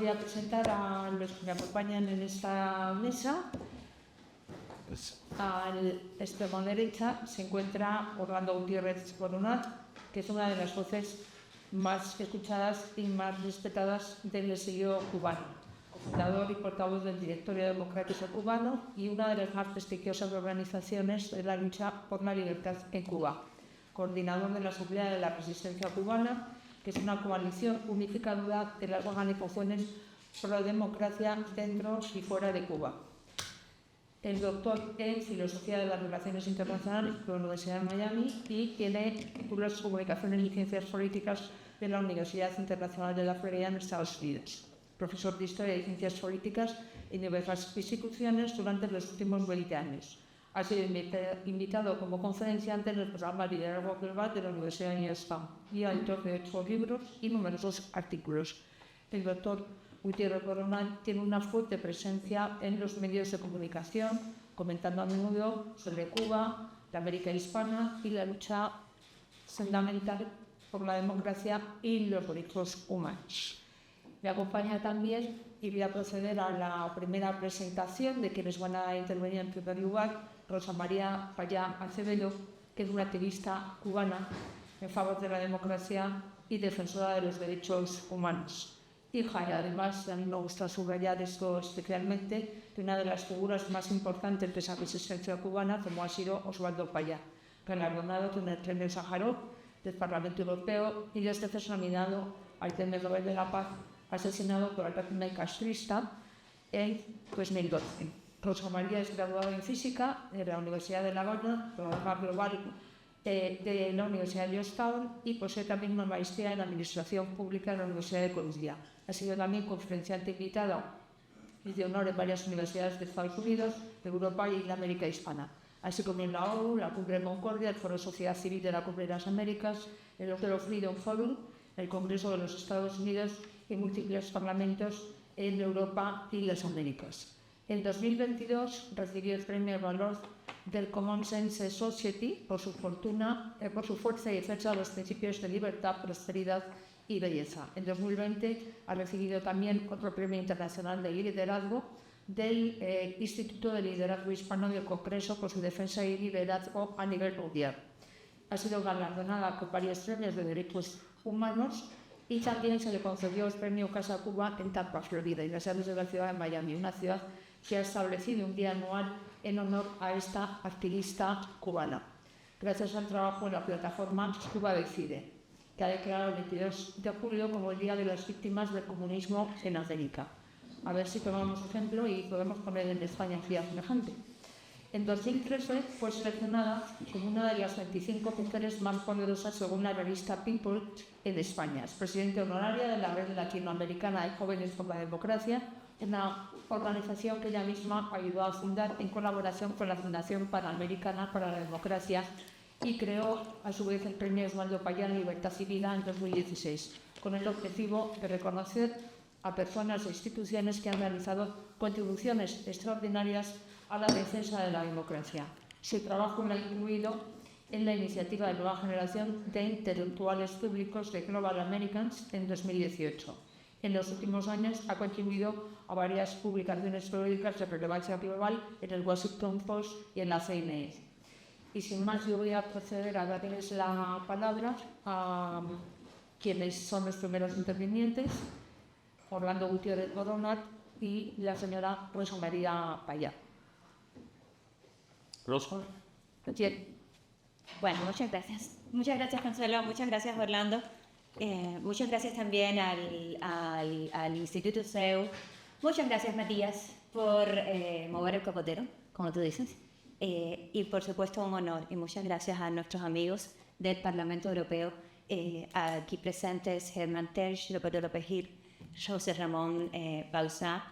voy a presentar a los que me acompañan en esta mesa. A la extrema derecha se encuentra Orlando Gutiérrez Coronat, que es una de las voces más escuchadas y más respetadas del exilio cubano, fundador y portavoz del Directorio Democrático Cubano y una de las más prestigiosas organizaciones de la lucha por la libertad en Cuba, coordinador de la Asamblea de la Resistencia Cubana, que es una coalición unificadora de las organizaciones pro democracia dentro y fuera de Cuba. El doctor en Filosofía de las Relaciones Internacionales por la Universidad de Miami y tiene títulos de Comunicaciones y Ciencias Políticas de la Universidad Internacional de la Florida en Estados Unidos. Profesor de Historia y Ciencias Políticas en diversas instituciones durante los últimos 20 años. Ha sido invitado como conferenciante en el programa Liderazgo Global de la Universidad de Georgetown y autor de 8 libros y numerosos artículos. El doctor Gutiérrez Coronat tiene una fuerte presencia en los medios de comunicación, comentando a menudo sobre Cuba, la América hispana y la lucha fundamental por la democracia y los derechos humanos. Me acompaña también, y voy a proceder a la primera presentación de quienes van a intervenir en primer lugar, Rosa María Payá Acevedo, que es una activista cubana en favor de la democracia y defensora de los derechos humanos. Hija, y además a mí me gusta subrayar esto especialmente, de una de las figuras más importantes de esa resistencia cubana, como ha sido Osvaldo Payá, galardonado con el Premio Sájarov del Parlamento Europeo y 2 veces nominado al Premio Nobel de la Paz, asesinado por el régimen castrista en 2012. Rosa María es graduada en Física de la Universidad de La Habana, programa global de la Universidad de Georgetown, y posee también una maestría en Administración Pública en la Universidad de Columbia. Ha sido también conferenciante invitada y de honor en varias universidades de Estados Unidos, de Europa y la América hispana, así como en la ONU, la Cumbre de Concordia, el Foro Sociedad Civil de la Cumbre de las Américas, el Otero Freedom Forum, el Congreso de los Estados Unidos y múltiples parlamentos en Europa y las Américas. En 2022 recibió el Premio Valor del Common Sense Society por su fuerza y defensa de los principios de libertad, prosperidad y belleza. En 2020 ha recibido también otro Premio Internacional de Liderazgo del Instituto de Liderazgo Hispano del Congreso por su defensa y liderazgo a nivel mundial. Ha sido galardonada con varios premios de derechos humanos y también se le concedió el Premio Casa Cuba en Tampa, Florida, y las sede de la ciudad de Miami, una ciudad que ha establecido un día anual en honor a esta activista cubana, gracias al trabajo de la plataforma Cuba Decide, que ha declarado el 22 de julio como el Día de las Víctimas del Comunismo en América. A ver si tomamos ejemplo y podemos poner en España un día semejante. En 2013 fue seleccionada como una de las 25 mujeres más poderosas según la revista People en España. Es presidenta honoraria de la Red Latinoamericana de Jóvenes por la Democracia, una organización que ella misma ayudó a fundar en colaboración con la Fundación Panamericana para la Democracia, y creó a su vez el Premio Osvaldo Payá en Libertad Civil en 2016, con el objetivo de reconocer a personas e instituciones que han realizado contribuciones extraordinarias a la defensa de la democracia. Su trabajo lo ha incluido en la iniciativa de nueva generación de intelectuales públicos de Global Americans en 2018. En los últimos años ha contribuido a varias publicaciones periódicas de relevancia global en el Washington Post y en la CNN. Y sin más, yo voy a proceder a darles la palabra a quienes son los primeros intervinientes, Orlando Gutiérrez Coronat y la señora Rosa María Payá. Rosa. Bueno, muchas gracias. Muchas gracias, Consuelo. Muchas gracias, Orlando. Muchas gracias también al Instituto CEU. Muchas gracias, Matías, por mover el cocotero, como tú dices. Y, por supuesto, un honor. Y muchas gracias a nuestros amigos del Parlamento Europeo, aquí presentes, Germán Tersch, Roberto López Gil, José Ramón Bauzá,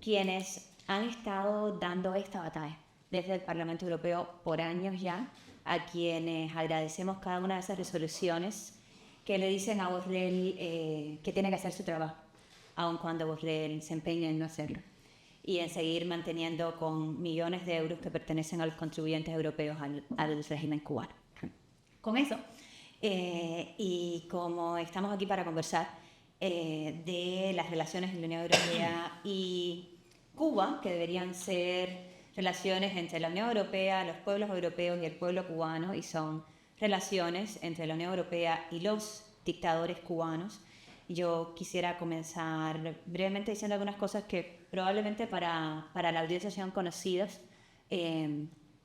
quienes han estado dando esta batalla desde el Parlamento Europeo por años ya, a quienes agradecemos cada una de esas resoluciones que le dicen a Borrell que tiene que hacer su trabajo, aun cuando Borrell se empeña en no hacerlo, y en seguir manteniendo con millones de euros que pertenecen a los contribuyentes europeos al régimen cubano. Con eso, y como estamos aquí para conversar, de las relaciones de la Unión Europea y Cuba, que deberían ser relaciones entre la Unión Europea, los pueblos europeos y el pueblo cubano, y son relaciones entre la Unión Europea y los dictadores cubanos. Yo quisiera comenzar brevemente diciendo algunas cosas que probablemente para la audiencia sean conocidas,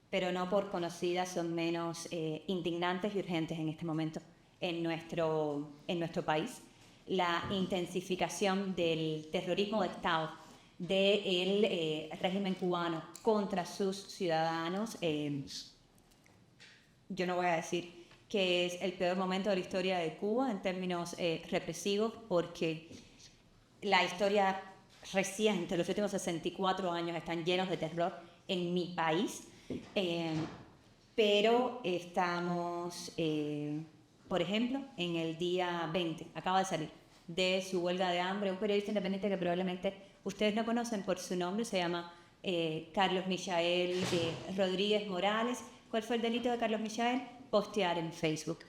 pero no por conocidas son menos indignantes y urgentes en este momento en nuestro país. La intensificación del terrorismo de Estado del régimen cubano contra sus ciudadanos, yo no voy a decir que es el peor momento de la historia de Cuba en términos represivos, porque la historia reciente, los últimos 64 años están llenos de terror en mi país, pero estamos, por ejemplo, en el día 20, acaba de salir de su huelga de hambre, un periodista independiente que probablemente ustedes no conocen por su nombre, se llama Carlos Michael Rodríguez Morales. ¿Cuál fue el delito de Carlos Michael? Postear en Facebook.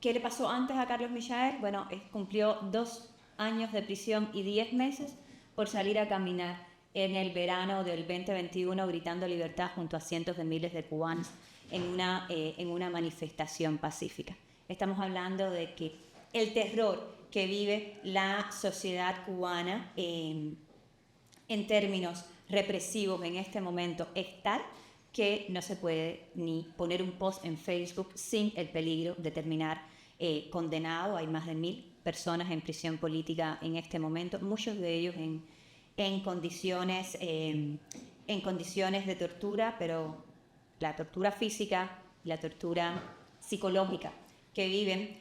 ¿Qué le pasó antes a Carlos Michael? Bueno, cumplió 2 años de prisión y 10 meses por salir a caminar en el verano del 2021 gritando libertad junto a cientos de miles de cubanos en una manifestación pacífica. Estamos hablando de que el terror que vive la sociedad cubana en términos represivos en este momento es tal que no se puede ni poner un post en Facebook sin el peligro de terminar condenado. Hay más de 1.000 personas en prisión política en este momento, muchos de ellos en condiciones de tortura, pero la tortura física, la tortura psicológica que viven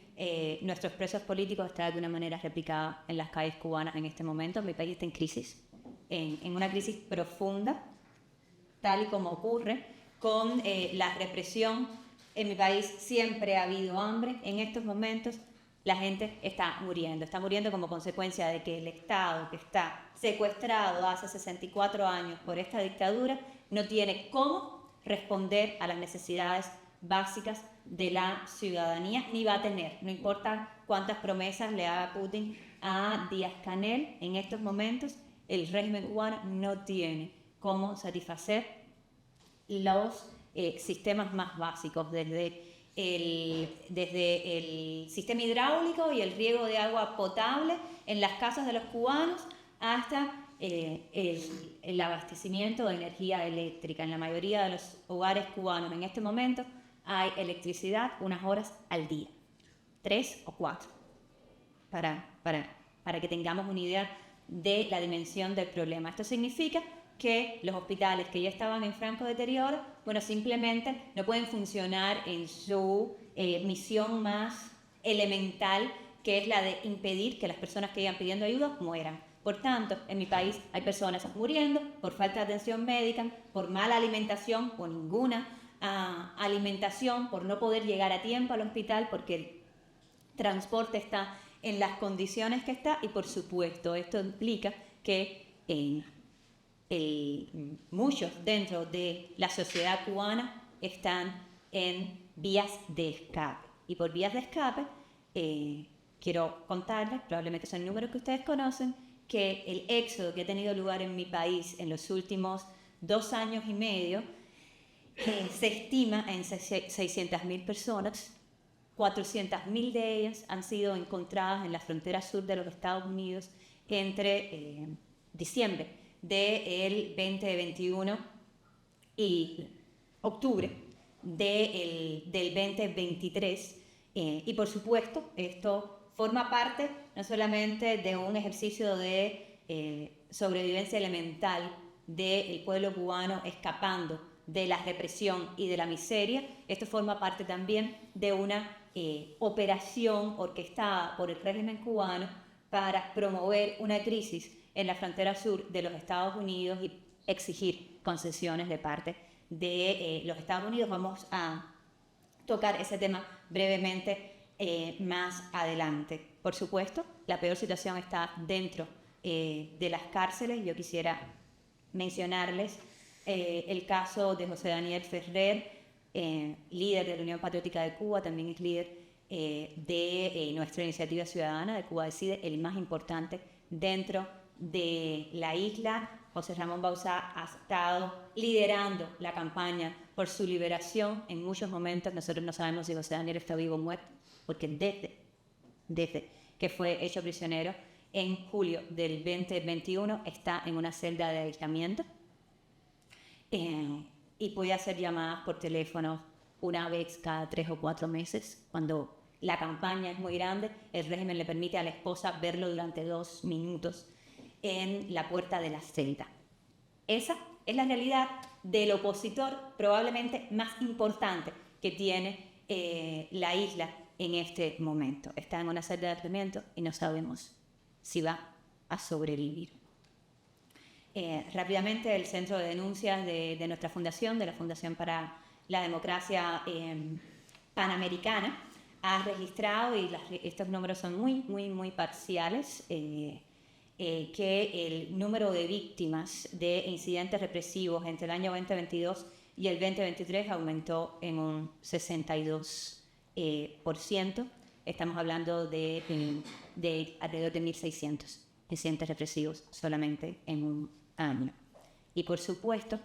nuestros presos políticos está de alguna manera replicada en las calles cubanas en este momento. Mi país está en crisis, en una crisis profunda, tal y como ocurre con la represión. En mi país siempre ha habido hambre. En estos momentos la gente está muriendo como consecuencia de que el Estado, que está secuestrado hace 64 años por esta dictadura, no tiene cómo responder a las necesidades básicas de la ciudadanía, ni va a tener, no importa cuántas promesas le haga Putin a Díaz-Canel. En estos momentos el régimen cubano no tiene cómo satisfacer los sistemas más básicos, desde el sistema hidráulico y el riego de agua potable en las casas de los cubanos hasta el abastecimiento de energía eléctrica. En la mayoría de los hogares cubanos en este momento hay electricidad unas horas al día, 3 o 4, para que tengamos una idea de la dimensión del problema. Esto significa que los hospitales que ya estaban en franco deterioro, bueno, simplemente no pueden funcionar en su misión más elemental, que es la de impedir que las personas que iban pidiendo ayuda mueran. Por tanto, en mi país hay personas muriendo por falta de atención médica, por mala alimentación o ninguna alimentación, por no poder llegar a tiempo al hospital porque el transporte está en las condiciones que está, y por supuesto esto implica que muchos dentro de la sociedad cubana están en vías de escape. Y por vías de escape, quiero contarles, probablemente son números que ustedes conocen, que el éxodo que ha tenido lugar en mi país en los últimos 2 años y medio se estima en 600.000 personas. 400.000 de ellas han sido encontradas en la frontera sur de los Estados Unidos entre diciembre del 2021 y octubre del 2023. Y por supuesto, esto forma parte no solamente de un ejercicio de sobrevivencia elemental del pueblo cubano escapando de la represión y de la miseria, esto forma parte también de una operación orquestada por el régimen cubano para promover una crisis en la frontera sur de los Estados Unidos y exigir concesiones de parte de los Estados Unidos. Vamos a tocar ese tema brevemente más adelante. Por supuesto, la peor situación está dentro de las cárceles. Yo quisiera mencionarles el caso de José Daniel Ferrer, líder de la Unión Patriótica de Cuba, también es líder de nuestra iniciativa ciudadana de Cuba Decide, el más importante dentro de la isla. José Ramón Bauzá ha estado liderando la campaña por su liberación en muchos momentos. Nosotros no sabemos si José Daniel está vivo o muerto, porque desde que fue hecho prisionero en julio del 2021 está en una celda de aislamiento y puede hacer llamadas por teléfono una vez cada 3 o 4 meses. Cuando la campaña es muy grande, el régimen le permite a la esposa verlo durante 2 minutos en la puerta de la celda. Esa es la realidad del opositor probablemente más importante que tiene la isla en este momento. Está en una celda de aislamiento y no sabemos si va a sobrevivir. Rápidamente, el centro de denuncias de nuestra fundación, de la Fundación para la Democracia Panamericana, ha registrado, y estos números son muy parciales, que el número de víctimas de incidentes represivos entre el año 2022 y el 2023 aumentó en un 62%. Estamos hablando de alrededor de 1.600 incidentes represivos solamente en un año. Y por supuesto,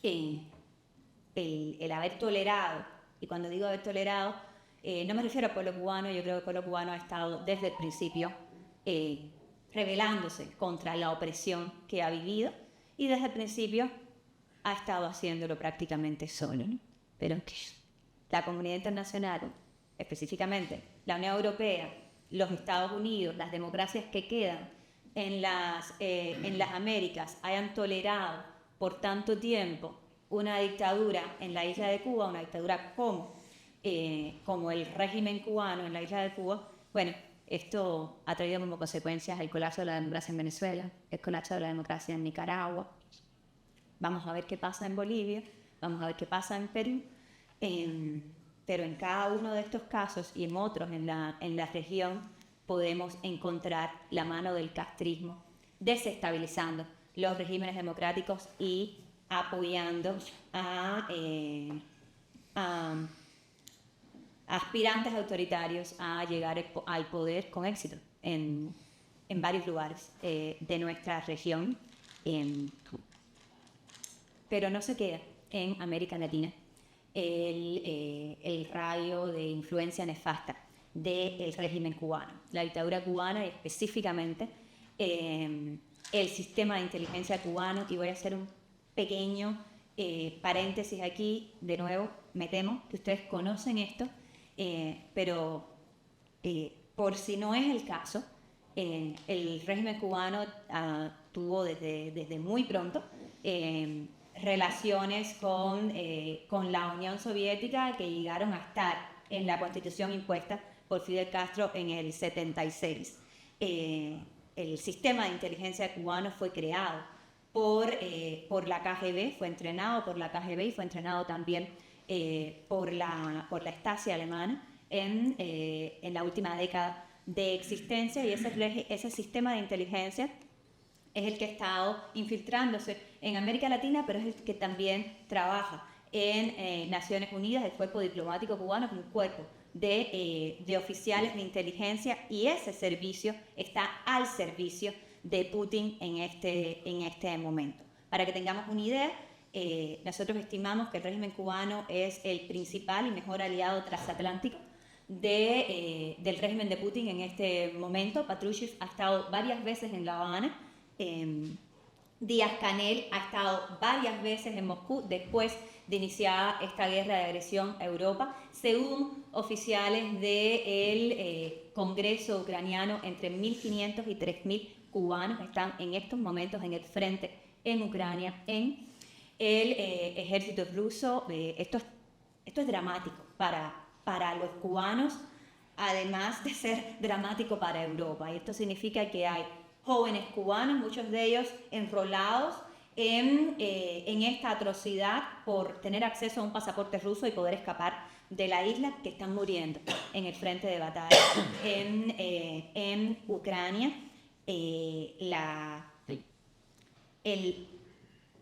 el haber tolerado, y cuando digo haber tolerado, no me refiero al pueblo cubano. Yo creo que el pueblo cubano ha estado desde el principio rebelándose contra la opresión que ha vivido, y desde el principio ha estado haciéndolo prácticamente solo, ¿no? Pero que la comunidad internacional, específicamente la Unión Europea, los Estados Unidos, las democracias que quedan en las Américas, hayan tolerado por tanto tiempo una dictadura en la isla de Cuba, una dictadura como el régimen cubano en la isla de Cuba, bueno, esto ha traído como consecuencias el colapso de la democracia en Venezuela, el colapso de la democracia en Nicaragua. Vamos a ver qué pasa en Bolivia, vamos a ver qué pasa en Perú, pero en cada uno de estos casos y en otros en la región podemos encontrar la mano del castrismo desestabilizando los regímenes democráticos y apoyando a aspirantes autoritarios a llegar al poder con éxito en varios lugares de nuestra región. Pero no se queda en América Latina el radio de influencia nefasta del régimen cubano. La dictadura cubana y específicamente el sistema de inteligencia cubano, y voy a hacer un pequeño paréntesis aquí, de nuevo, me temo que ustedes conocen esto, pero por si no es el caso, el régimen cubano tuvo desde muy pronto relaciones con la Unión Soviética, que llegaron a estar en la constitución impuesta por Fidel Castro en el 76. El sistema de inteligencia cubano fue creado por la KGB, fue entrenado por la KGB y fue entrenado también por la Stasi alemana en la última década de existencia, y ese sistema de inteligencia es el que ha estado infiltrándose en América Latina, pero es el que también trabaja en Naciones Unidas, el cuerpo diplomático cubano, como un cuerpo de oficiales de inteligencia, y ese servicio está al servicio de Putin en este momento. Para que tengamos una idea, nosotros estimamos que el régimen cubano es el principal y mejor aliado transatlántico del régimen de Putin en este momento. Patrushev ha estado varias veces en La Habana, Díaz-Canel ha estado varias veces en Moscú después de iniciada esta guerra de agresión a Europa. Según oficiales del Congreso ucraniano, entre 1.500 y 3.000 cubanos están en estos momentos en el frente en Ucrania, en el ejército ruso. Esto es dramático para los cubanos, además de ser dramático para Europa. Y esto significa que hay jóvenes cubanos, muchos de ellos enrolados en esta atrocidad por tener acceso a un pasaporte ruso y poder escapar de la isla, que están muriendo en el frente de batalla en Ucrania.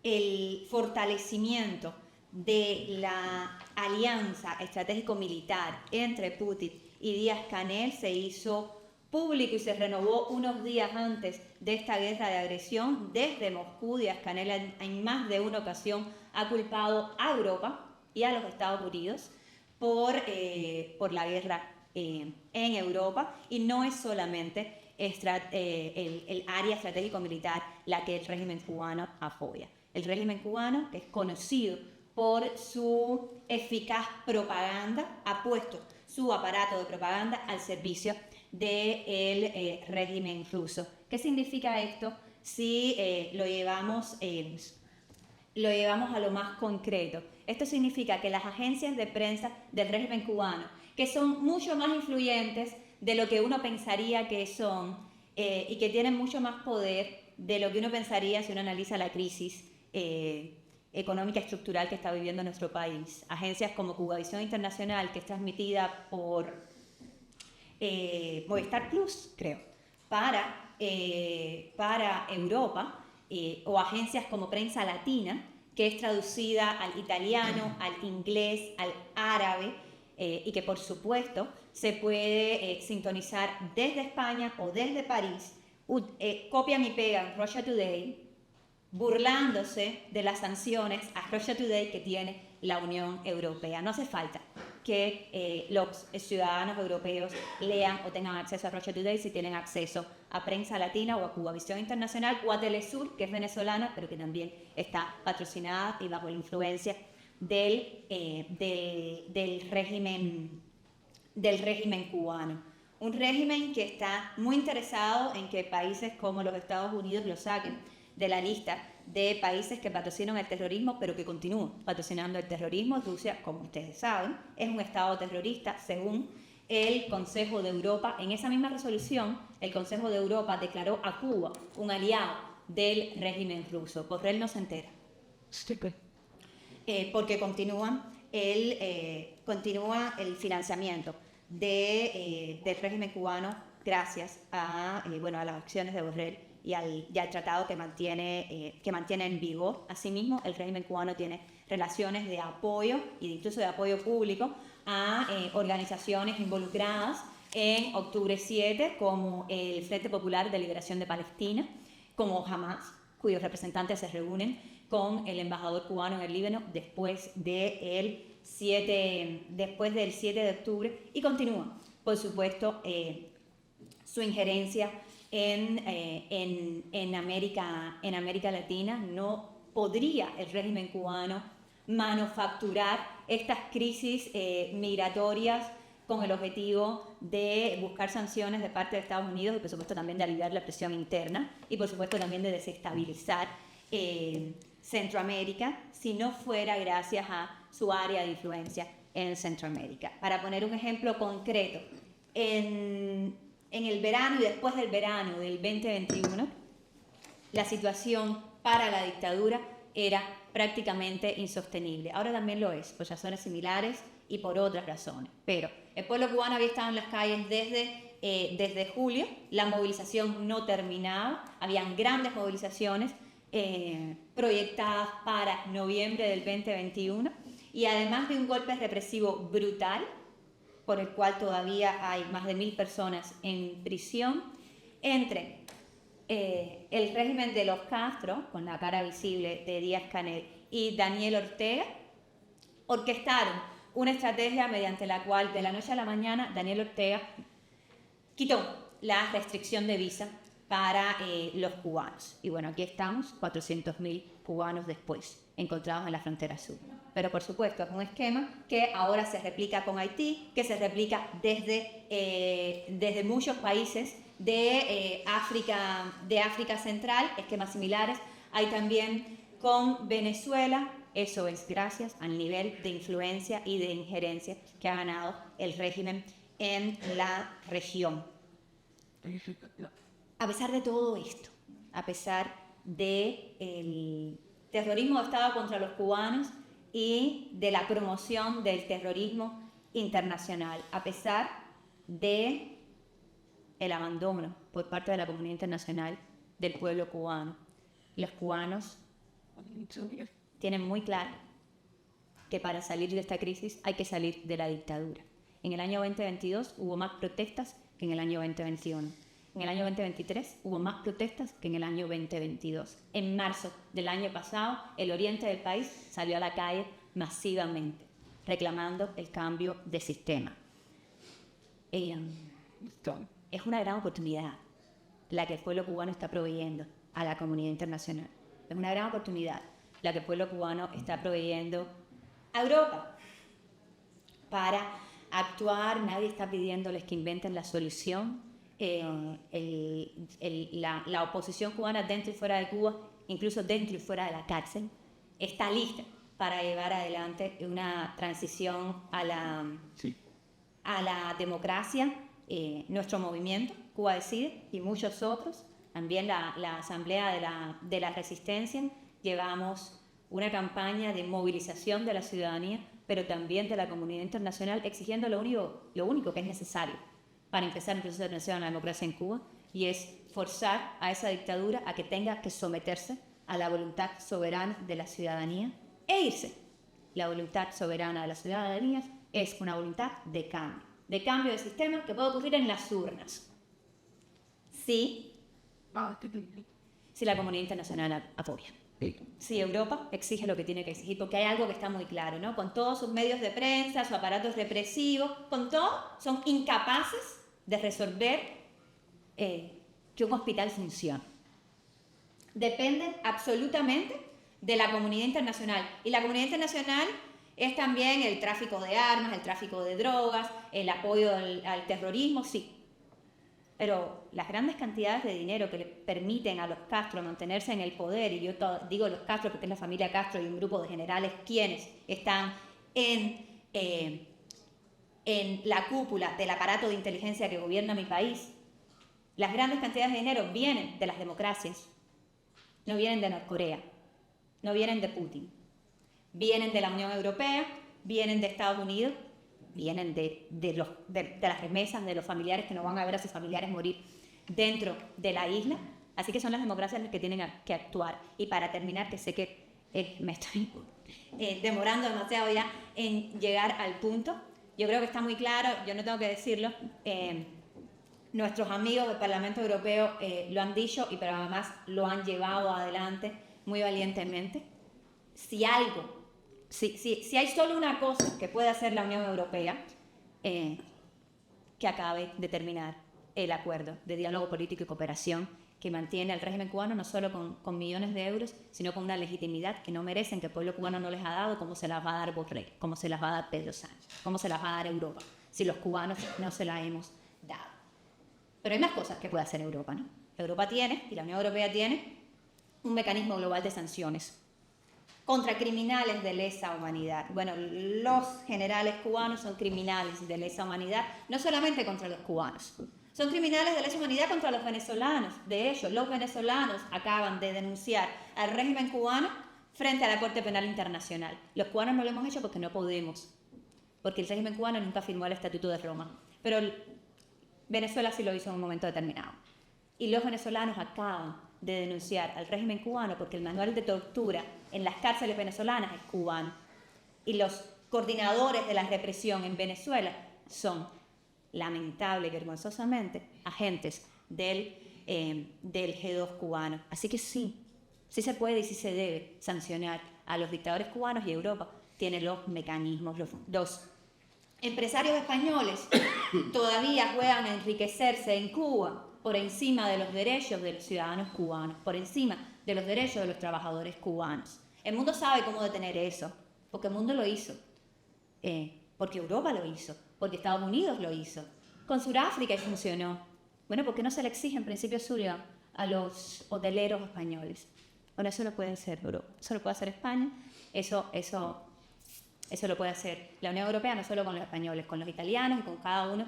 El fortalecimiento de la alianza estratégico-militar entre Putin y Díaz-Canel se hizo público y se renovó unos días antes de esta guerra de agresión. Desde Moscú, Díaz-Canel en más de una ocasión ha culpado a Europa y a los Estados Unidos por la guerra en Europa, y no es solamente el área estratégico-militar la que el régimen cubano apoya. El régimen cubano, que es conocido por su eficaz propaganda, ha puesto su aparato de propaganda al servicio del régimen ruso. ¿Qué significa esto si lo llevamos a lo más concreto? Esto significa que las agencias de prensa del régimen cubano, que son mucho más influyentes de lo que uno pensaría que son, y que tienen mucho más poder de lo que uno pensaría si uno analiza la crisis económica estructural que está viviendo nuestro país. Agencias como Cubavisión Internacional, que es transmitida por Movistar Plus, creo, para Europa, o agencias como Prensa Latina, que es traducida al italiano, al inglés, al árabe, y que por supuesto se puede sintonizar desde España o desde París. Copian y pegan Russia Today, burlándose de las sanciones a Russia Today que tiene la Unión Europea. No hace falta que los ciudadanos europeos lean o tengan acceso a Russia Today si tienen acceso a Prensa Latina o a Cubavisión Internacional o a Telesur, que es venezolana, pero que también está patrocinada y bajo la influencia del régimen cubano. Un régimen que está muy interesado en que países como los Estados Unidos lo saquen de la lista de países que patrocinan el terrorismo, pero que continúan patrocinando el terrorismo. Rusia, como ustedes saben, es un Estado terrorista según el Consejo de Europa. En esa misma resolución, el Consejo de Europa declaró a Cuba un aliado del régimen ruso. Borrell no se entera. Porque continúa el financiamiento del régimen cubano gracias a las acciones de Borrell y al tratado que mantiene en vigor. Asimismo, el régimen cubano tiene relaciones de apoyo e incluso de apoyo público a organizaciones involucradas en Octubre 7, como el Frente Popular de Liberación de Palestina, como Hamas, cuyos representantes se reúnen con el embajador cubano en el Líbano después del 7 de octubre, y continúa, por supuesto, su injerencia en América Latina. No podría el régimen cubano manufacturar estas crisis migratorias con el objetivo de buscar sanciones de parte de Estados Unidos y por supuesto también de aliviar la presión interna y por supuesto también de desestabilizar Centroamérica, si no fuera gracias a su área de influencia en Centroamérica. Para poner un ejemplo concreto, en el verano y después del verano del 2021, la situación para la dictadura era prácticamente insostenible. Ahora también lo es, por razones similares y por otras razones. Pero el pueblo cubano había estado en las calles desde julio, la movilización no terminaba, habían grandes movilizaciones proyectadas para noviembre del 2021, y además de un golpe represivo brutal, por el cual todavía hay más de 1.000 personas en prisión, entre el régimen de los Castro, con la cara visible de Díaz-Canel, y Daniel Ortega, orquestaron una estrategia mediante la cual de la noche a la mañana Daniel Ortega quitó la restricción de visa para los cubanos. Y bueno, aquí estamos, 400.000 cubanos después, encontrados en la frontera sur. Pero por supuesto es un esquema que ahora se replica con Haití, que se replica desde muchos países de África Central, esquemas similares. Hay también con Venezuela. Eso es gracias al nivel de influencia y de injerencia que ha ganado el régimen en la región. A pesar de todo esto, a pesar del terrorismo de Estado contra los cubanos y de la promoción del terrorismo internacional, a pesar de el abandono por parte de la comunidad internacional del pueblo cubano, los cubanos tienen muy claro que para salir de esta crisis hay que salir de la dictadura. En el año 2022 hubo más protestas que en el año 2021. En el año 2023 hubo más protestas que en el año 2022. En marzo del año pasado, el oriente del país salió a la calle masivamente, reclamando el cambio de sistema. Es una gran oportunidad la que el pueblo cubano está proveyendo a la comunidad internacional. Es una gran oportunidad la que el pueblo cubano está proveyendo a Europa para actuar. Nadie está pidiéndoles que inventen la solución. La oposición cubana dentro y fuera de Cuba, incluso dentro y fuera de la cárcel, está lista para llevar adelante una transición a la democracia. Nuestro movimiento, Cuba Decide, y muchos otros, también la Asamblea de la Resistencia, llevamos una campaña de movilización de la ciudadanía, pero también de la comunidad internacional, exigiendo lo único que es necesario para empezar el proceso de transición a la democracia en Cuba, y es forzar a esa dictadura a que tenga que someterse a la voluntad soberana de la ciudadanía e irse. La voluntad soberana de la ciudadanía es una voluntad de cambio de sistema que puede ocurrir en las urnas. Si la comunidad internacional apoya. Si Europa exige lo que tiene que exigir, porque hay algo que está muy claro, ¿no? Con todos sus medios de prensa, su aparato represivo, con todo, son incapaces de resolver que un hospital funcione. Dependen absolutamente de la comunidad internacional. Y la comunidad internacional es también el tráfico de armas, el tráfico de drogas, el apoyo al terrorismo, sí. Pero las grandes cantidades de dinero que le permiten a los Castro mantenerse en el poder, y yo digo los Castro porque es la familia Castro y un grupo de generales quienes están en la cúpula del aparato de inteligencia que gobierna mi país, las grandes cantidades de dinero vienen de las democracias, no vienen de Norcorea, no vienen de Putin, vienen de la Unión Europea, vienen de Estados Unidos, vienen de las remesas de los familiares que no van a ver a sus familiares morir dentro de la isla. Así que son las democracias las que tienen que actuar. Y para terminar, que sé que me estoy demorando demasiado ya en llegar al punto, yo creo que está muy claro, yo no tengo que decirlo, nuestros amigos del Parlamento Europeo lo han dicho, y pero además lo han llevado adelante muy valientemente. Si hay solo una cosa que puede hacer la Unión Europea, que acabe de terminar el acuerdo de diálogo político y cooperación que mantiene al régimen cubano no solo con millones de euros, sino con una legitimidad que no merecen, que el pueblo cubano no les ha dado, como se las va a dar Borrell, como se las va a dar Pedro Sánchez, como se las va a dar Europa, si los cubanos no se la hemos dado. Pero hay más cosas que puede hacer Europa, ¿no? Europa tiene, y la Unión Europea tiene, un mecanismo global de sanciones contra criminales de lesa humanidad. Bueno, los generales cubanos son criminales de lesa humanidad, no solamente contra los cubanos, son criminales de lesa humanidad contra los venezolanos. De hecho, los venezolanos acaban de denunciar al régimen cubano frente a la Corte Penal Internacional. Los cubanos no lo hemos hecho porque no podemos, porque el régimen cubano nunca firmó el Estatuto de Roma, pero Venezuela sí lo hizo en un momento determinado. Y los venezolanos acaban de denunciar al régimen cubano porque el manual de tortura en las cárceles venezolanas es cubano. Y los coordinadores de la represión en Venezuela son, lamentable y vergonzosamente, agentes del G2 cubano. Así que sí se puede y sí se debe sancionar a los dictadores cubanos, y Europa tiene los mecanismos. Los empresarios españoles todavía juegan a enriquecerse en Cuba por encima de los derechos de los ciudadanos cubanos, por encima de los derechos de los trabajadores cubanos. El mundo sabe cómo detener eso, porque el mundo lo hizo, porque Europa lo hizo, porque Estados Unidos lo hizo. Con Sudáfrica funcionó. Bueno, ¿por qué no se le exige en principio Zulia a los hoteleros españoles? Bueno, eso lo puede hacer Europa, eso lo puede hacer España, eso lo puede hacer la Unión Europea, no solo con los españoles, con los italianos y con cada uno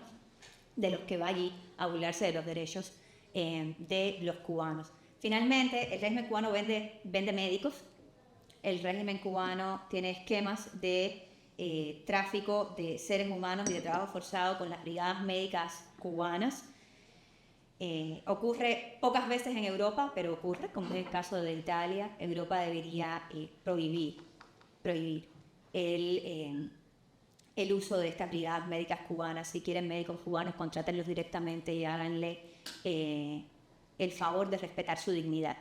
de los que va allí a burlarse de los derechos de los cubanos. Finalmente, el régimen cubano vende médicos, el régimen cubano tiene esquemas de tráfico de seres humanos y de trabajo forzado con las brigadas médicas cubanas. Ocurre pocas veces en Europa, pero ocurre, como es el caso de Italia. Europa debería prohibir el uso de estas brigadas médicas cubanas. Si quieren médicos cubanos, contrátenlos directamente y háganle el favor de respetar su dignidad.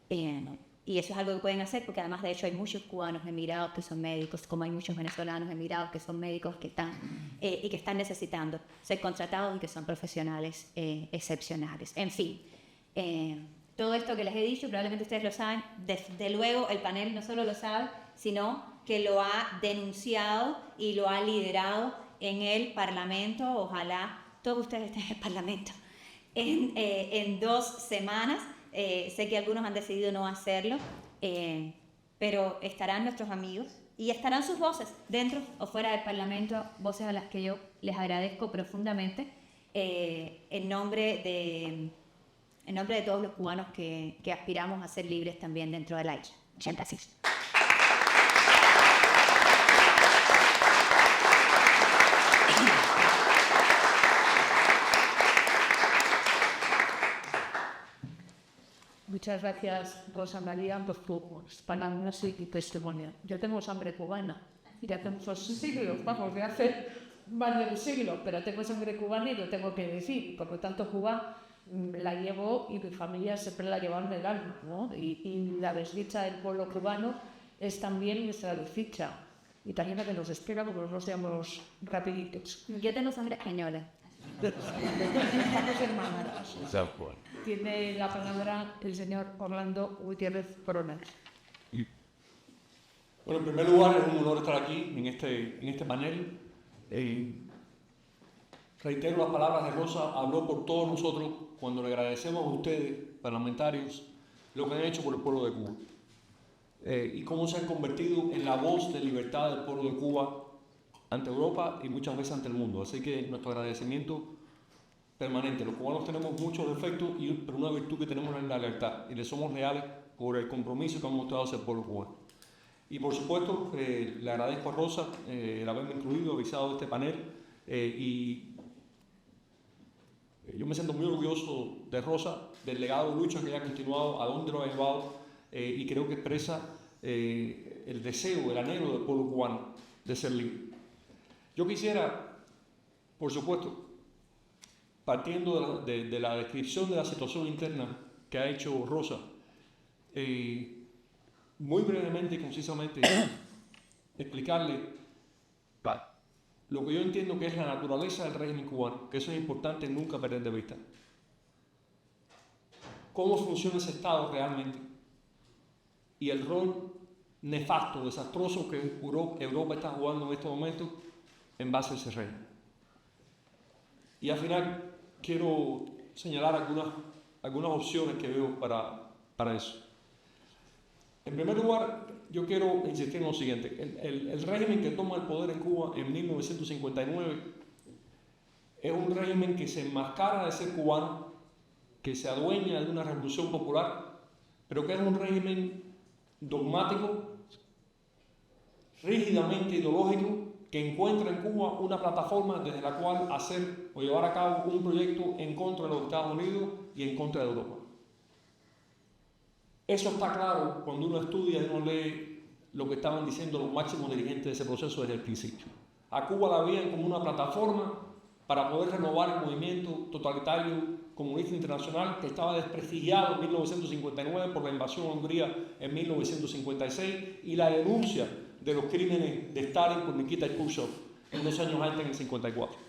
Y eso es algo que pueden hacer porque además de hecho hay muchos cubanos emigrados que son médicos, como hay muchos venezolanos emigrados que son médicos que están necesitando ser contratados y que son profesionales excepcionales. En fin, todo esto que les he dicho probablemente ustedes lo saben, desde luego el panel no solo lo sabe, sino que lo ha denunciado y lo ha liderado en el Parlamento. Ojalá todos ustedes estén en el Parlamento en 2 semanas. Sé que algunos han decidido no hacerlo, pero estarán nuestros amigos y estarán sus voces dentro o fuera del Parlamento, voces a las que yo les agradezco profundamente en nombre de todos los cubanos que aspiramos a ser libres también dentro de la isla. Muchas gracias. Muchas gracias, Rosa María, por tus palabras y testimonio. Yo tengo sangre cubana, de hace muchos siglos, vamos, de hace más de un siglo, pero tengo sangre cubana y lo tengo que decir. Por lo tanto, Cuba la llevo y mi familia siempre la lleva en el alma, ¿no? Y la desdicha del pueblo cubano es también nuestra desdicha. Y también la que nos espera, porque no seamos rapiditos. Yo tengo sangre española. Estamos hermanas. Tiene la palabra el señor Orlando Gutiérrez Coronas. Bueno, en primer lugar, es un honor estar aquí en este panel. Reitero las palabras de Rosa, habló por todos nosotros cuando le agradecemos a ustedes, parlamentarios, lo que han hecho por el pueblo de Cuba. Y cómo se han convertido en la voz de libertad del pueblo de Cuba ante Europa y muchas veces ante el mundo. Así que nuestro agradecimiento permanente. Los cubanos tenemos muchos defectos, pero una virtud que tenemos es la lealtad y le somos leales por el compromiso que hemos mostrado hacia el pueblo cubano. Y por supuesto, le agradezco a Rosa el haberme incluido, avisado de este panel y yo me siento muy orgulloso de Rosa, del legado de lucha que ella ha continuado, a dónde lo ha llevado y creo que expresa el deseo, el anhelo del pueblo cubano de ser libre. Yo quisiera, por supuesto, partiendo de la descripción de la situación interna que ha hecho Rosa, muy brevemente y concisamente explicarle lo que yo entiendo que es la naturaleza del régimen cubano, que eso es importante nunca perder de vista. Cómo funciona ese Estado realmente y el rol nefasto, desastroso que Europa está jugando en estos momentos en base a ese régimen. Y al final quiero señalar algunas opciones que veo para eso. En primer lugar, yo quiero insistir en lo siguiente. El régimen que toma el poder en Cuba en 1959 es un régimen que se enmascara de ser cubano, que se adueña de una revolución popular, pero que es un régimen dogmático, rígidamente ideológico, que encuentra en Cuba una plataforma desde la cual hacer o llevar a cabo un proyecto en contra de los Estados Unidos y en contra de Europa. Eso está claro cuando uno estudia y uno lee lo que estaban diciendo los máximos dirigentes de ese proceso desde el principio. A Cuba la veían como una plataforma para poder renovar el movimiento totalitario comunista internacional que estaba desprestigiado en 1959 por la invasión a Hungría en 1956 y la denuncia de los crímenes de Stalin por Nikita Khrushchev en 2 años antes, en el 54.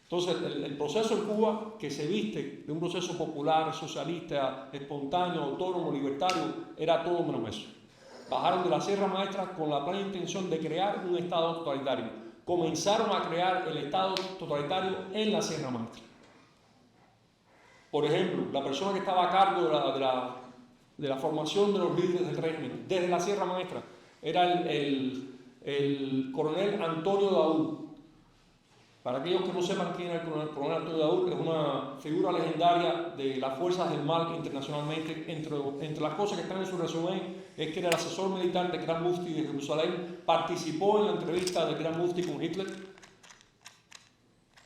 Entonces, el proceso en Cuba, que se viste de un proceso popular, socialista, espontáneo, autónomo, libertario, era todo menos eso. Bajaron de la Sierra Maestra con la plena intención de crear un Estado totalitario. Comenzaron a crear el Estado totalitario en la Sierra Maestra. Por ejemplo, la persona que estaba a cargo de la formación de los líderes del régimen desde la Sierra Maestra era el coronel Antonio Daoud. Para aquellos que no sepan quién era el coronel Antonio Daoud, es una figura legendaria de las fuerzas del mal internacionalmente. Entre las cosas que están en su resumen es que era el asesor militar del Gran Mufti de Jerusalén, participó en la entrevista del Gran Mufti con Hitler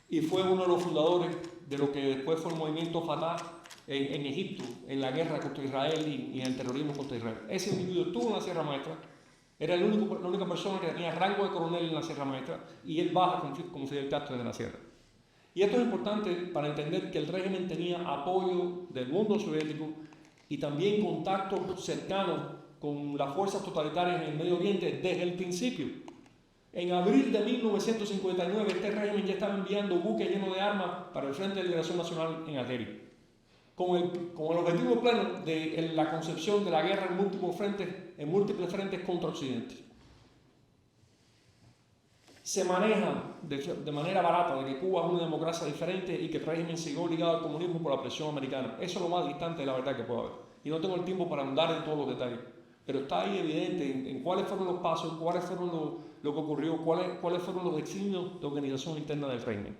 y fue uno de los fundadores de lo que después fue el movimiento Fatah en Egipto, en la guerra contra Israel y en el terrorismo contra Israel. Ese individuo estuvo en la Sierra Maestra Era la única persona que tenía rango de coronel en la Sierra Maestra y él baja con Fidel Castro desde la sierra. Y esto es importante para entender que el régimen tenía apoyo del mundo soviético y también contactos cercanos con las fuerzas totalitarias en el Medio Oriente desde el principio. En abril de 1959 este régimen ya estaba enviando buques llenos de armas para el Frente de Liberación Nacional en Argelia, con el objetivo pleno de la concepción de la guerra en múltiples frentes contra Occidente. Se maneja de manera barata de que Cuba es una democracia diferente y que el régimen siguió ligado al comunismo por la presión americana. Eso es lo más distante de la verdad que puede haber. Y no tengo el tiempo para andar en todos los detalles. Pero está ahí evidente en cuáles fueron los pasos, cuáles fueron lo que ocurrió, cuáles fueron los designios de organización interna del régimen.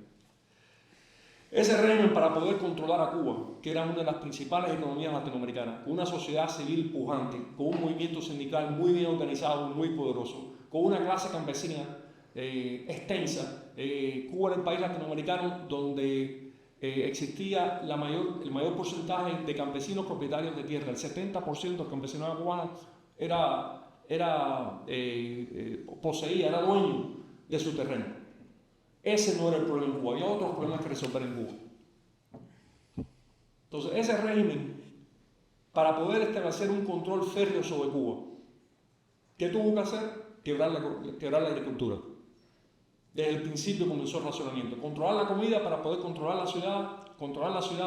Ese régimen, para poder controlar a Cuba, que era una de las principales economías latinoamericanas, con una sociedad civil pujante, con un movimiento sindical muy bien organizado, muy poderoso, con una clase campesina extensa, Cuba era el país latinoamericano donde existía el mayor porcentaje de campesinos propietarios de tierra. El 70% del campesinado cubano poseía, era dueño de su terreno. Ese no era el problema en Cuba, había otros problemas que resolver en Cuba. Entonces, ese régimen, para poder establecer un control férreo sobre Cuba, ¿qué tuvo que hacer? Quebrar la agricultura. Desde el principio comenzó el racionamiento. Controlar la comida para poder controlar la ciudad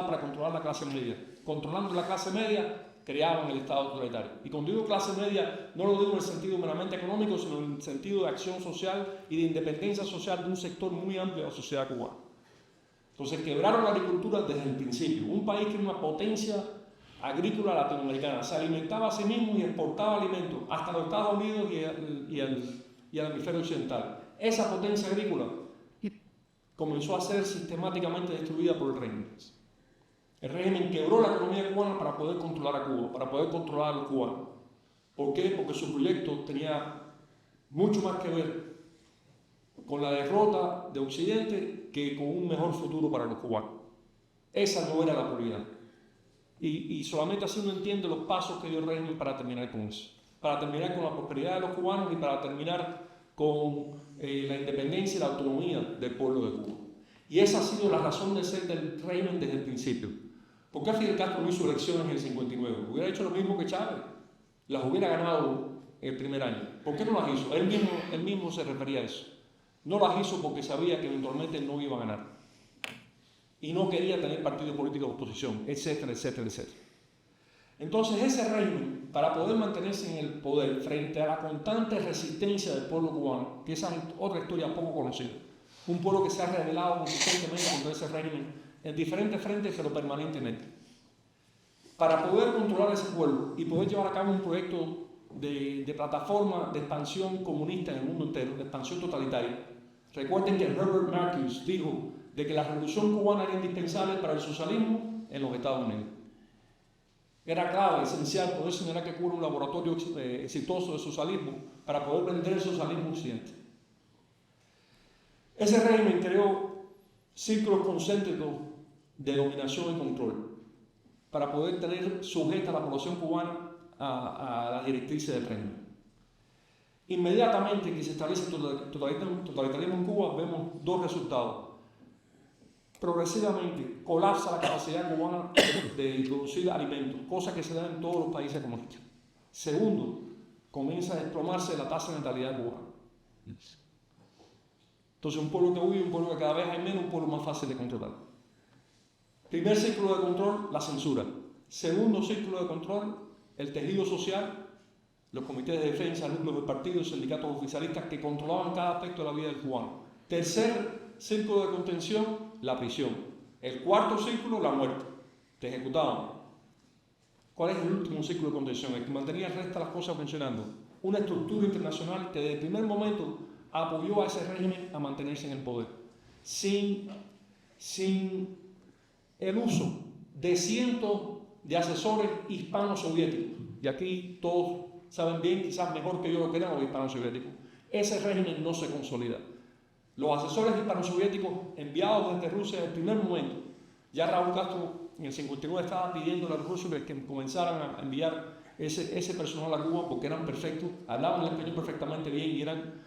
para controlar la clase media. Controlando la clase media, creaban el Estado totalitario. Y cuando digo clase media, no lo digo en el sentido meramente económico, sino en el sentido de acción social y de independencia social de un sector muy amplio de la sociedad cubana. Entonces quebraron la agricultura desde el principio. Un país que era una potencia agrícola latinoamericana, se alimentaba a sí mismo y exportaba alimentos hasta los Estados Unidos y al hemisferio occidental. Esa potencia agrícola comenzó a ser sistemáticamente destruida por el régimen. El régimen quebró la economía cubana para poder controlar a Cuba, para poder controlar a los cubanos. ¿Por qué? Porque su proyecto tenía mucho más que ver con la derrota de Occidente que con un mejor futuro para los cubanos. Esa no era la prioridad. Y solamente así uno entiende los pasos que dio el régimen para terminar con eso. Para terminar con la prosperidad de los cubanos y para terminar con la independencia y la autonomía del pueblo de Cuba. Y esa ha sido la razón de ser del régimen desde el principio. ¿Por qué Fidel Castro no hizo elecciones en el 59? Hubiera hecho lo mismo que Chávez. Las hubiera ganado el primer año. ¿Por qué no las hizo? Él mismo se refería a eso. No las hizo porque sabía que eventualmente no iba a ganar. Y no quería tener partido político de oposición, etcétera, etcétera, etcétera. Entonces ese régimen, para poder mantenerse en el poder frente a la constante resistencia del pueblo cubano, que esa es otra historia poco conocida, un pueblo que se ha rebelado consistentemente contra ese régimen en diferentes frentes pero permanentemente, para poder controlar ese pueblo y poder llevar a cabo un proyecto de plataforma de expansión comunista en el mundo entero, de expansión totalitaria. Recuerden que Herbert Marcuse dijo de que la revolución cubana era indispensable para el socialismo en los Estados Unidos. Era clave, esencial, poder señalar que Cuba era un laboratorio exitoso de socialismo para poder vender el socialismo a Occidente. Ese régimen creó círculos concéntricos de dominación y control para poder tener sujeta a la población cubana a las directrices del régimen. Inmediatamente que se establece el totalitarismo en Cuba, vemos dos resultados. Progresivamente colapsa la capacidad cubana de producir alimentos, cosa que se da en todos los países comunistas. Segundo, comienza a desplomarse la tasa de natalidad cubana. Entonces un pueblo que huye, un pueblo que cada vez hay menos, un pueblo más fácil de controlar. Primer círculo de control, la censura. Segundo círculo de control, el tejido social, los comités de defensa, núcleos de partidos, sindicatos oficialistas que controlaban cada aspecto de la vida del cubano. Tercer círculo de contención, la prisión. El cuarto círculo, la muerte. Te ejecutaban. ¿Cuál es el último círculo de contención? El que mantenía el resto de las cosas funcionando. Una estructura internacional que desde el primer momento apoyó a ese régimen a mantenerse en el poder. Sin el uso de cientos de asesores hispano-soviéticos. Y aquí todos saben bien, quizás mejor que yo lo que eran los hispano-soviéticos. Ese régimen no se consolida. Los asesores hispano-soviéticos enviados desde Rusia desde el primer momento, ya Raúl Castro en el 59 estaba pidiendo a los rusos que comenzaran a enviar ese personal a Cuba porque eran perfectos, hablaban el español perfectamente bien y eran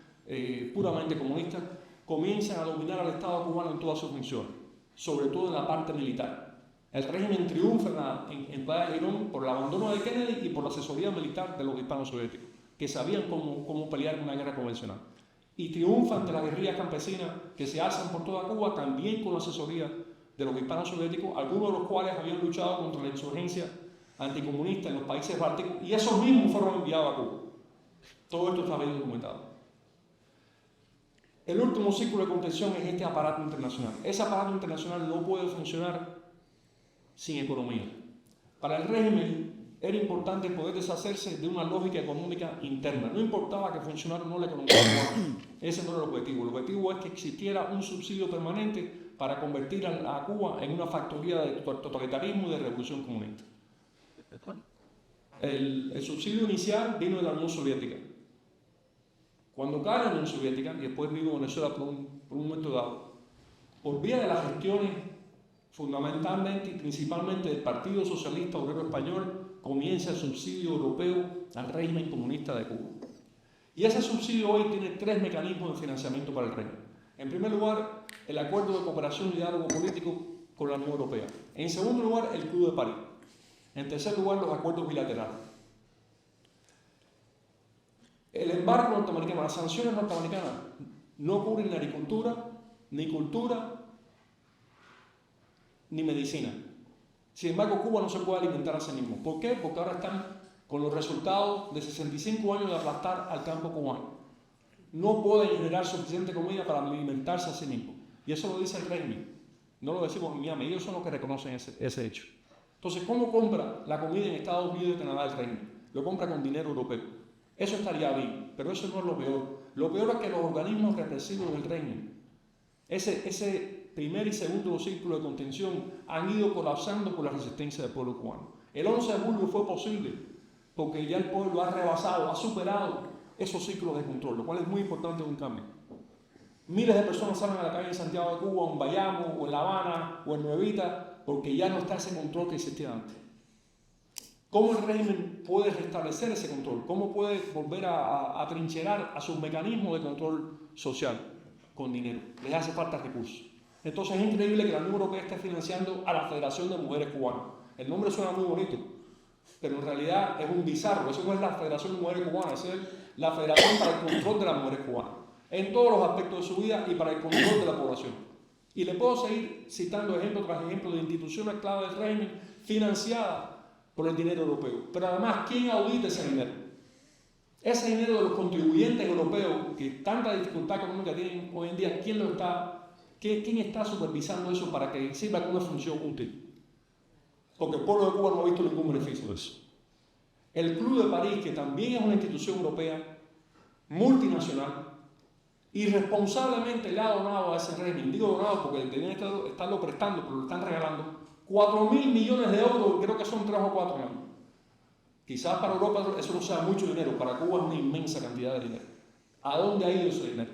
puramente comunistas, comienzan a dominar al Estado cubano en todas sus funciones, sobre todo en la parte militar. El régimen triunfa en Playa Girón por el abandono de Kennedy y por la asesoría militar de los hispanos soviéticos, que sabían cómo pelear en una guerra convencional. Y triunfa ante las guerrillas campesinas que se alzan por toda Cuba, también con la asesoría de los hispanos soviéticos, algunos de los cuales habían luchado contra la insurgencia anticomunista en los países bálticos, y esos mismos fueron enviados a Cuba. Todo esto está bien documentado. El último ciclo de contención es este aparato internacional. Ese aparato internacional no puede funcionar sin economía. Para el régimen era importante poder deshacerse de una lógica económica interna. No importaba que funcionara o no la economía cubana. Ese no era el objetivo. El objetivo es que existiera un subsidio permanente para convertir a Cuba en una factoría de totalitarismo y de revolución comunista. El subsidio inicial vino de la Unión Soviética. Cuando cae la Unión Soviética, y después vino Venezuela por un momento dado, por vía de las gestiones fundamentalmente y principalmente del Partido Socialista Obrero Español, comienza el subsidio europeo al régimen comunista de Cuba. Y ese subsidio hoy tiene 3 mecanismos de financiamiento para el régimen. En primer lugar, el Acuerdo de Cooperación y Diálogo Político con la Unión Europea. En segundo lugar, el Club de París. En tercer lugar, los acuerdos bilaterales. El embargo norteamericano, las sanciones norteamericanas no cubren ni agricultura, ni cultura, ni medicina. Sin embargo, Cuba no se puede alimentar a sí mismo. ¿Por qué? Porque ahora están con los resultados de 65 años de aplastar al campo cubano. No pueden generar suficiente comida para alimentarse a sí mismo. Y eso lo dice el régimen. No lo decimos en Miami. Ellos son los que reconocen ese hecho. Entonces, ¿cómo compra la comida en Estados Unidos y Canadá el régimen? Lo compra con dinero europeo. Eso estaría bien, pero eso no es lo peor. Lo peor es que los organismos represivos del régimen, ese primer y segundo círculo de contención, han ido colapsando por la resistencia del pueblo cubano. El 11 de julio fue posible porque ya el pueblo ha rebasado, ha superado esos ciclos de control, lo cual es muy importante en un cambio. Miles de personas salen a la calle en Santiago de Cuba, o en Bayamo, o en La Habana, o en Nuevita, porque ya no está ese control que existía antes. ¿Cómo el régimen puede restablecer ese control? ¿Cómo puede volver a trincherar a sus mecanismos de control social? Con dinero. Les hace falta recursos. Entonces es increíble que la Unión Europea esté financiando a la Federación de Mujeres Cubanas. El nombre suena muy bonito, pero en realidad es un bizarro. Eso no es la Federación de Mujeres Cubanas, es la Federación para el Control de las Mujeres Cubanas, en todos los aspectos de su vida y para el control de la población. Y le puedo seguir citando ejemplo tras ejemplo de instituciones clave del régimen financiadas por el dinero europeo. Pero además, ¿quién audita ese dinero? Ese dinero de los contribuyentes europeos, que tanta dificultad económica tienen hoy en día, ¿quién está supervisando eso para que sirva como una función útil? Porque el pueblo de Cuba no ha visto ningún beneficio de eso. El Club de París, que también es una institución europea multinacional, irresponsablemente le ha donado a ese régimen, digo donado porque deberían estarlo prestando, pero lo están regalando, 4.000 millones de euros, creo que son 3 o 4 años. Quizás para Europa eso no sea mucho dinero, para Cuba es una inmensa cantidad de dinero. ¿A dónde ha ido ese dinero?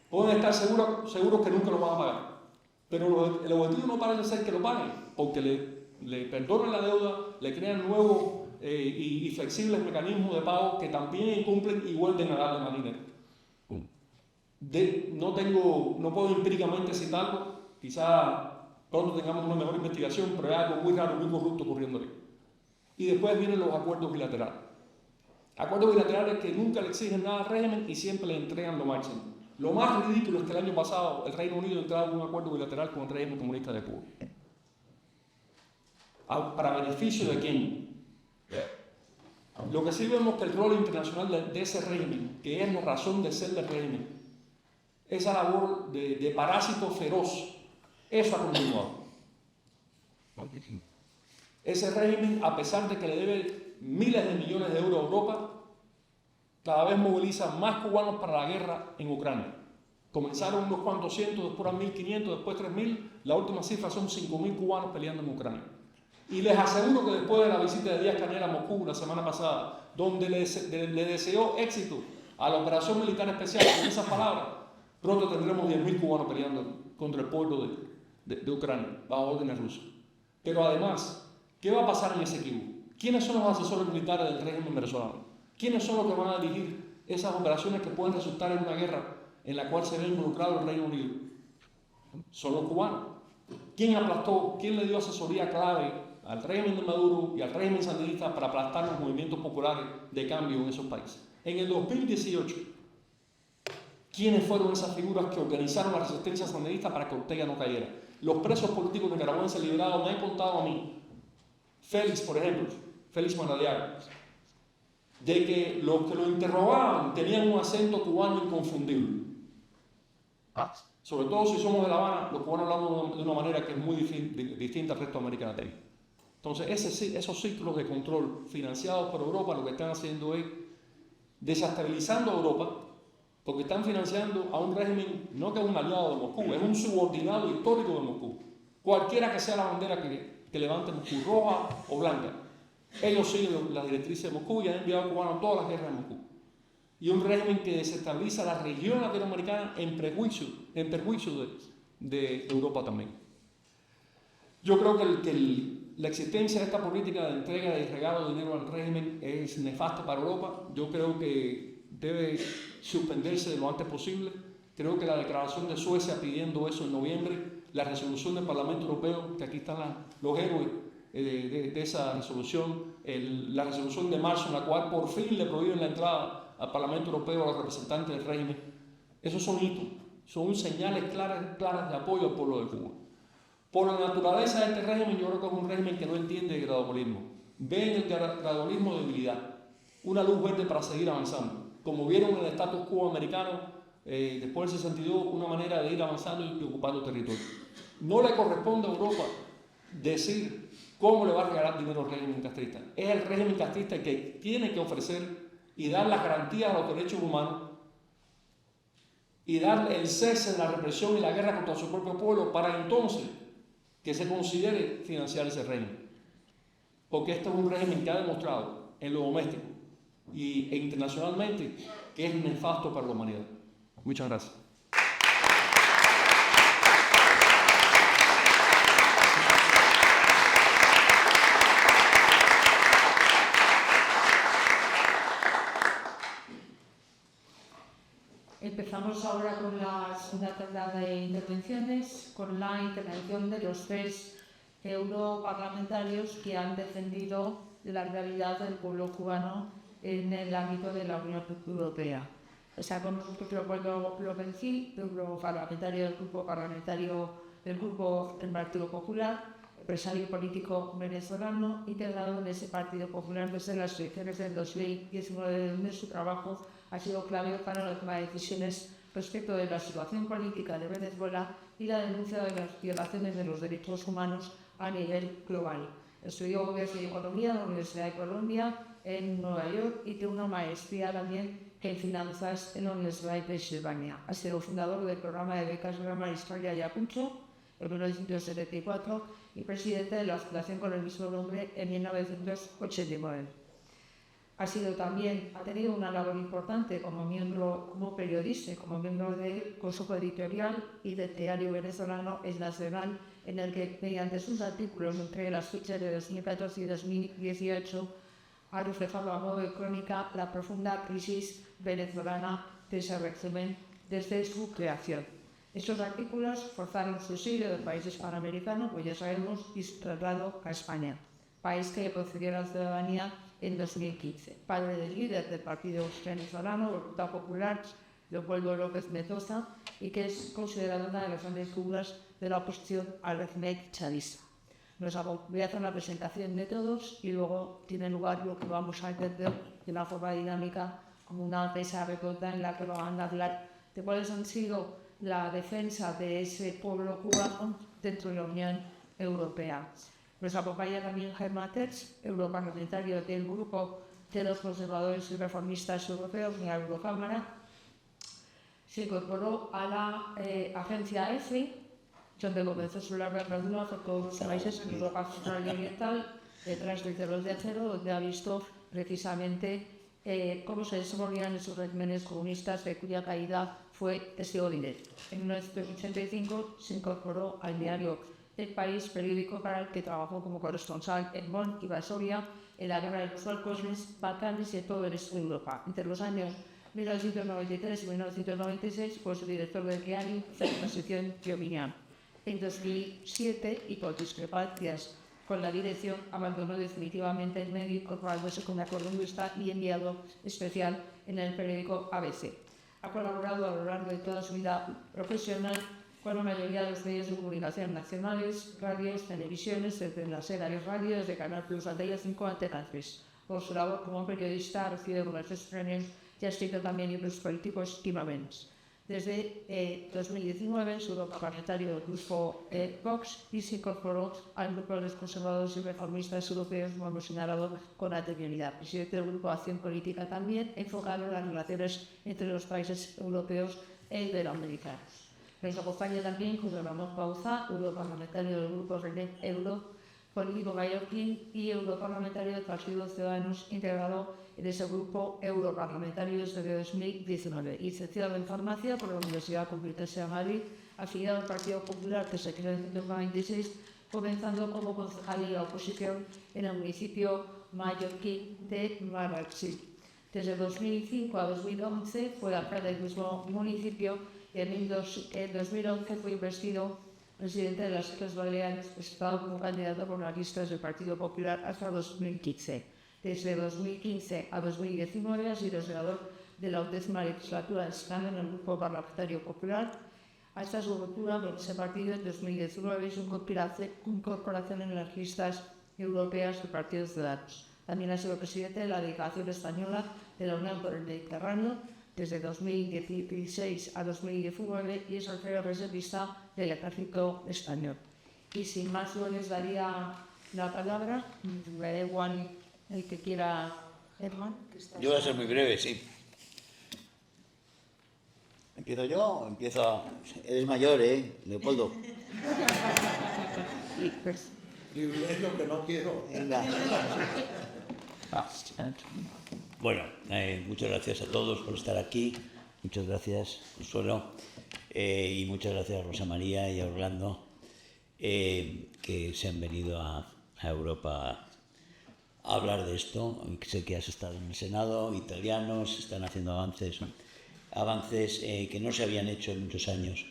Pueden estar seguros que nunca lo van a pagar, pero el objetivo no parece ser que lo paguen, porque le perdonan la deuda, le crean nuevos y flexibles mecanismos de pago que también incumplen y vuelven a darle más dinero. No puedo empíricamente citarlo, quizás pronto tengamos una mejor investigación, pero es algo muy raro, muy corrupto ocurriendo ahí. Y después vienen los acuerdos bilaterales. Acuerdos bilaterales que nunca le exigen nada al régimen y siempre le entregan lo máximo. Lo más ridículo es que el año pasado el Reino Unido entraba en un acuerdo bilateral con el régimen comunista de Cuba. ¿Para beneficio de quién? Lo que sí vemos que el rol internacional de ese régimen, que es la razón de ser del régimen, esa labor de parásito feroz, eso ha continuado. Ese régimen, a pesar de que le debe miles de millones de euros a Europa, cada vez moviliza más cubanos para la guerra en Ucrania. Comenzaron unos cuantos cientos, después eran 1.500, después 3.000, la última cifra son 5.000 cubanos peleando en Ucrania. Y les aseguro que después de la visita de Díaz-Canel a Moscú la semana pasada, donde le deseó éxito a la operación militar especial, con esas palabras, pronto tendremos 10.000 cubanos peleando contra el pueblo de Ucrania, bajo órdenes rusas. Pero además, ¿qué va a pasar en ese Esequibo? ¿Quiénes son los asesores militares del régimen venezolano? ¿Quiénes son los que van a dirigir esas operaciones que pueden resultar en una guerra en la cual se ve involucrado el Reino Unido? Son los cubanos. ¿Quién aplastó, quién le dio asesoría clave al régimen de Maduro y al régimen sandinista para aplastar los movimientos populares de cambio en esos países? En el 2018, ¿quiénes fueron esas figuras que organizaron la resistencia sandinista para que Ortega no cayera? Los presos políticos nicaragüenses liberados me han contado a mí, Félix, por ejemplo, Félix Maradiaga, de que los que lo interrogaban tenían un acento cubano inconfundible. Sobre todo si somos de La Habana, los cubanos hablamos de una manera que es muy distinta al resto de América Latina. Entonces, esos ciclos de control financiados por Europa lo que están haciendo es desestabilizando a Europa, porque están financiando a un régimen, no que es un aliado de Moscú, es un subordinado histórico de Moscú. Cualquiera que sea la bandera que levante Moscú, roja o blanca, ellos siguen las directrices de Moscú y han enviado a cubanos a todas las guerras de Moscú. Y un régimen que desestabiliza la región latinoamericana en perjuicio de Europa también. Yo creo que la existencia de esta política de entrega y regalo de dinero al régimen es nefasta para Europa. Yo creo que debe suspenderse de lo antes posible. Creo que la declaración de Suecia pidiendo eso en noviembre, la resolución del Parlamento Europeo, que aquí están los héroes de esa resolución, la resolución de marzo en la cual por fin le prohíben la entrada al Parlamento Europeo a los representantes del régimen, esos son hitos, son señales claras de apoyo al pueblo de Cuba. Por la naturaleza de este régimen, yo creo que es un régimen que no entiende el gradualismo. Ve en el gradualismo debilidad, una luz verde para seguir avanzando. Como vieron en el status quo americano, después del 62, una manera de ir avanzando y ocupando territorio. No le corresponde a Europa decir cómo le va a regalar dinero al régimen castrista. Es el régimen castrista el que tiene que ofrecer y dar las garantías a los derechos humanos y dar el cese de la represión y la guerra contra su propio pueblo para entonces que se considere financiar ese régimen. Porque este es un régimen que ha demostrado en lo doméstico e internacionalmente que es nefasto para la humanidad. Muchas gracias. Empezamos ahora con la segunda tanda de intervenciones, con la intervención de los 3 europarlamentarios que han defendido la realidad del pueblo cubano en el ámbito de la Unión Europea. Estamos nosotros pueblo Lopencí, europarlamentario del grupo parlamentario del Grupo del Partido Popular, empresario político venezolano, integrado en ese Partido Popular desde las elecciones del 2019, donde su trabajo ha sido clave para la toma de decisiones respecto de la situación política de Venezuela y la denuncia de las violaciones de los derechos humanos a nivel global. Estudió Gobierno y Economía en la Universidad de Columbia en Nueva York y tiene una maestría también en Finanzas en la Universidad de Pensilvania. Ha sido fundador del programa de becas Grama Historia Ayacucho en 1974 y presidente de la fundación con el mismo nombre en 1989. Ha tenido una labor importante como periodista, como miembro del Consejo Editorial y del diario venezolano El Nacional, en el que, mediante sus artículos entre las fechas de 2014 y 2018, ha reflejado a modo de crónica la profunda crisis venezolana de ese régimen desde su creación. Estos artículos forzaron su exilio del país hispanoamericano, pues ya sabemos, y su traslado a España, país que le concedió la ciudadanía en 2015. Padre del líder del partido venezolano, Voluntad Popular, Leopoldo López Mendoza, y que es considerado una de las grandes figuras de la oposición al régimen chavista. Voy a hacer una presentación de todos y luego tiene lugar lo que vamos a entender de una forma dinámica como una mesa redonda en la que van a hablar de cuáles han sido la defensa de ese pueblo cubano dentro de la Unión Europea. Nos acompaña también Germán Tertsch, europarlamentario del Grupo de los Conservadores y Reformistas Europeos en la Eurocámara. Se incorporó a la agencia EFI, donde comenzó su larga andadura por todos los países en Europa Central y Oriental, detrás del telón de acero, donde ha visto precisamente cómo se desenvolvían esos regímenes comunistas de cuya caída fue testigo directo. En 1985 se incorporó al diario El País, periódico para el que trabajó como corresponsal en Bonn y Varsovia, en la Guerra de los Balcanes y en todo el este de Europa. Entre los años 1993 y 1996 fue su director del diario de la Exposición Giovinian. En 2007, y por discrepancias con la dirección, abandonó definitivamente el medio, incorporándose con la columnista y enviado especial en el periódico ABC. Ha colaborado a lo largo de toda su vida profesional con la mayoría de los medios de comunicación nacionales, radios, televisiones, desde las series radios de Canal Plus, Antena 5, Antena 3. Por su labor como periodista ha recibido numerosos premios y ha escrito también libros políticos y novelas. Desde 2019, su grupo parlamentario del grupo Vox y se incorporó al grupo de los conservadores y reformistas europeos, como hemos señalado con anterioridad. Presidente del Grupo de Acción Política también, enfocado en las relaciones entre los países europeos e iberoamericanos. Nos acompaña también José Ramón Pauza, europarlamentario del Grupo René Euro, político mallorquín y europarlamentario del Partido Ciudadanos, integrado en ese grupo europarlamentario desde 2019. Licenciado en Farmacia por la Universidad Complutense de Madrid, afiliado al Partido Popular desde 1996, comenzando como concejal de la oposición en el municipio mallorquín de Marrakech. Desde 2005 a 2011 fue alcalde del mismo municipio y en 2011 fue investido presidente de las Islas Baleares, presentado como candidato por las listas del Partido Popular hasta 2015. Desde 2015 a 2019 ha sido senador de la 11ª legislatura de España en el Grupo Parlamentario Popular. Hasta su ruptura con ese partido en 2019 y su incorporación en las listas europeas del Partido Ciudadanos. También ha sido presidente de la delegación española de la Unión por el Mediterráneo desde 2016 a 2019 y es el jefe reservista del Ejército Español. Y sin más, yo les daría la palabra. Me da igual el que quiera, Herman. Yo voy a ser muy breve, sí. ¿Empiezo yo? Eres mayor, Leopoldo? Privilegio que no quiero. Venga. Bueno, muchas gracias a todos por estar aquí. Muchas gracias, Consuelo. Y muchas gracias a Rosa María y a Orlando, que se han venido a Europa a hablar de esto. Sé que has estado en el Senado italiano, se están haciendo avances que no se habían hecho en muchos años,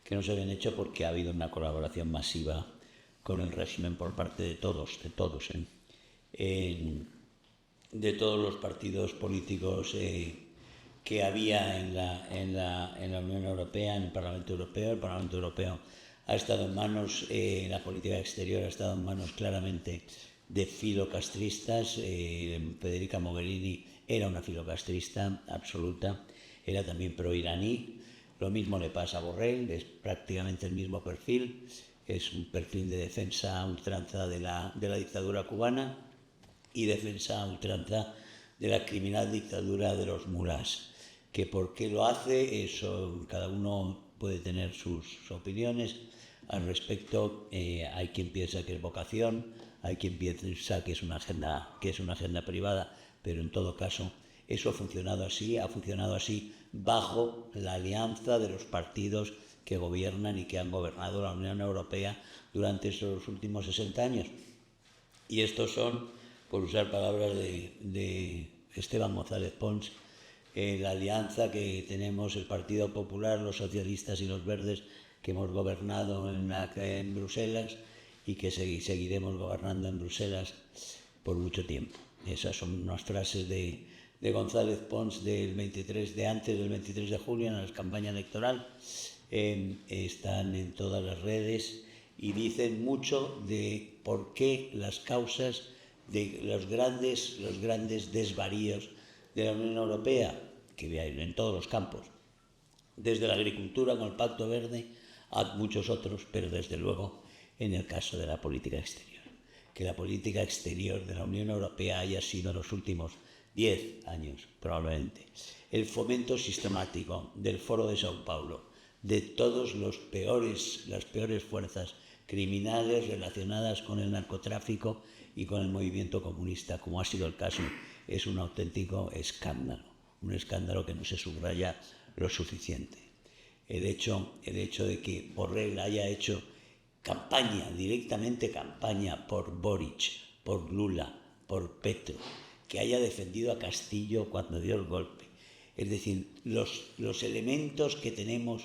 que no se habían hecho porque ha habido una colaboración masiva con el régimen por parte de todos, de todos los partidos políticos que había en la Unión Europea, en el Parlamento Europeo. El Parlamento Europeo ha estado en manos, la política exterior ha estado en manos claramente de filocastristas. Federica Mogherini era una filocastrista absoluta, era también pro-iraní. Lo mismo le pasa a Borrell, es prácticamente el mismo perfil, es un perfil de defensa a ultranza de la dictadura cubana y defensa a ultranza de la criminal dictadura de los mulás. Que por qué lo hace, eso cada uno puede tener sus opiniones al respecto. Hay quien piensa que es vocación, hay quien piensa que es una agenda privada, pero en todo caso eso ha funcionado así bajo la alianza de los partidos que gobiernan y que han gobernado la Unión Europea durante estos últimos 60 años. Y estos son, por usar palabras de Esteban González Pons, la alianza que tenemos el Partido Popular, los socialistas y los verdes, que hemos gobernado en Bruselas y que seguiremos gobernando en Bruselas por mucho tiempo. Esas son unas frases de González Pons antes del 23 de julio, en la campaña electoral. Están en todas las redes y dicen mucho de por qué las causas de los grandes desvaríos de la Unión Europea, que hay en todos los campos, desde la agricultura con el Pacto Verde a muchos otros, pero desde luego en el caso de la política exterior. Que la política exterior de la Unión Europea haya sido en los últimos 10 años, probablemente, el fomento sistemático del Foro de Sao Paulo, de todas las peores fuerzas criminales relacionadas con el narcotráfico y con el movimiento comunista, como ha sido el caso, es un auténtico escándalo, un escándalo que no se subraya lo suficiente. El hecho de que Borrell haya hecho directamente campaña por Boric, por Lula, por Petro, que haya defendido a Castillo cuando dio el golpe. Es decir, los elementos que tenemos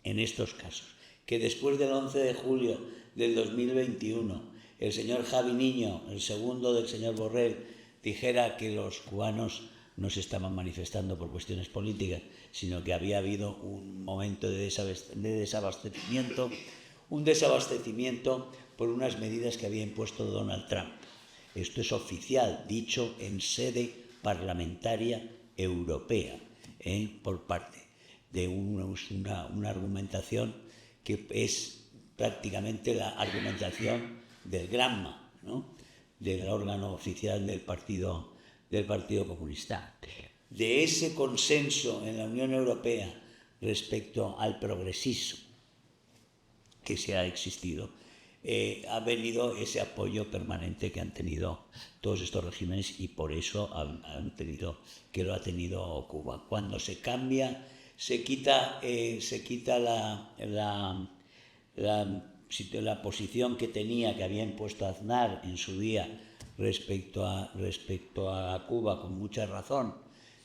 en estos casos, que después del 11 de julio del 2021 el señor Javi Niño, el segundo del señor Borrell, dijera que los cubanos no se estaban manifestando por cuestiones políticas, sino que había habido un momento de desabastecimiento, por unas medidas que había impuesto Donald Trump. Esto es oficial, dicho en sede parlamentaria europea, por parte de una argumentación que es prácticamente la argumentación del Granma, ¿no?, del órgano oficial del Partido Comunista. De ese consenso en la Unión Europea respecto al progresismo que se ha existido, ha venido ese apoyo permanente que han tenido todos estos regímenes, y por eso lo ha tenido Cuba. Cuando se cambia, se quita la posición que había impuesto Aznar en su día respecto a Cuba, con mucha razón,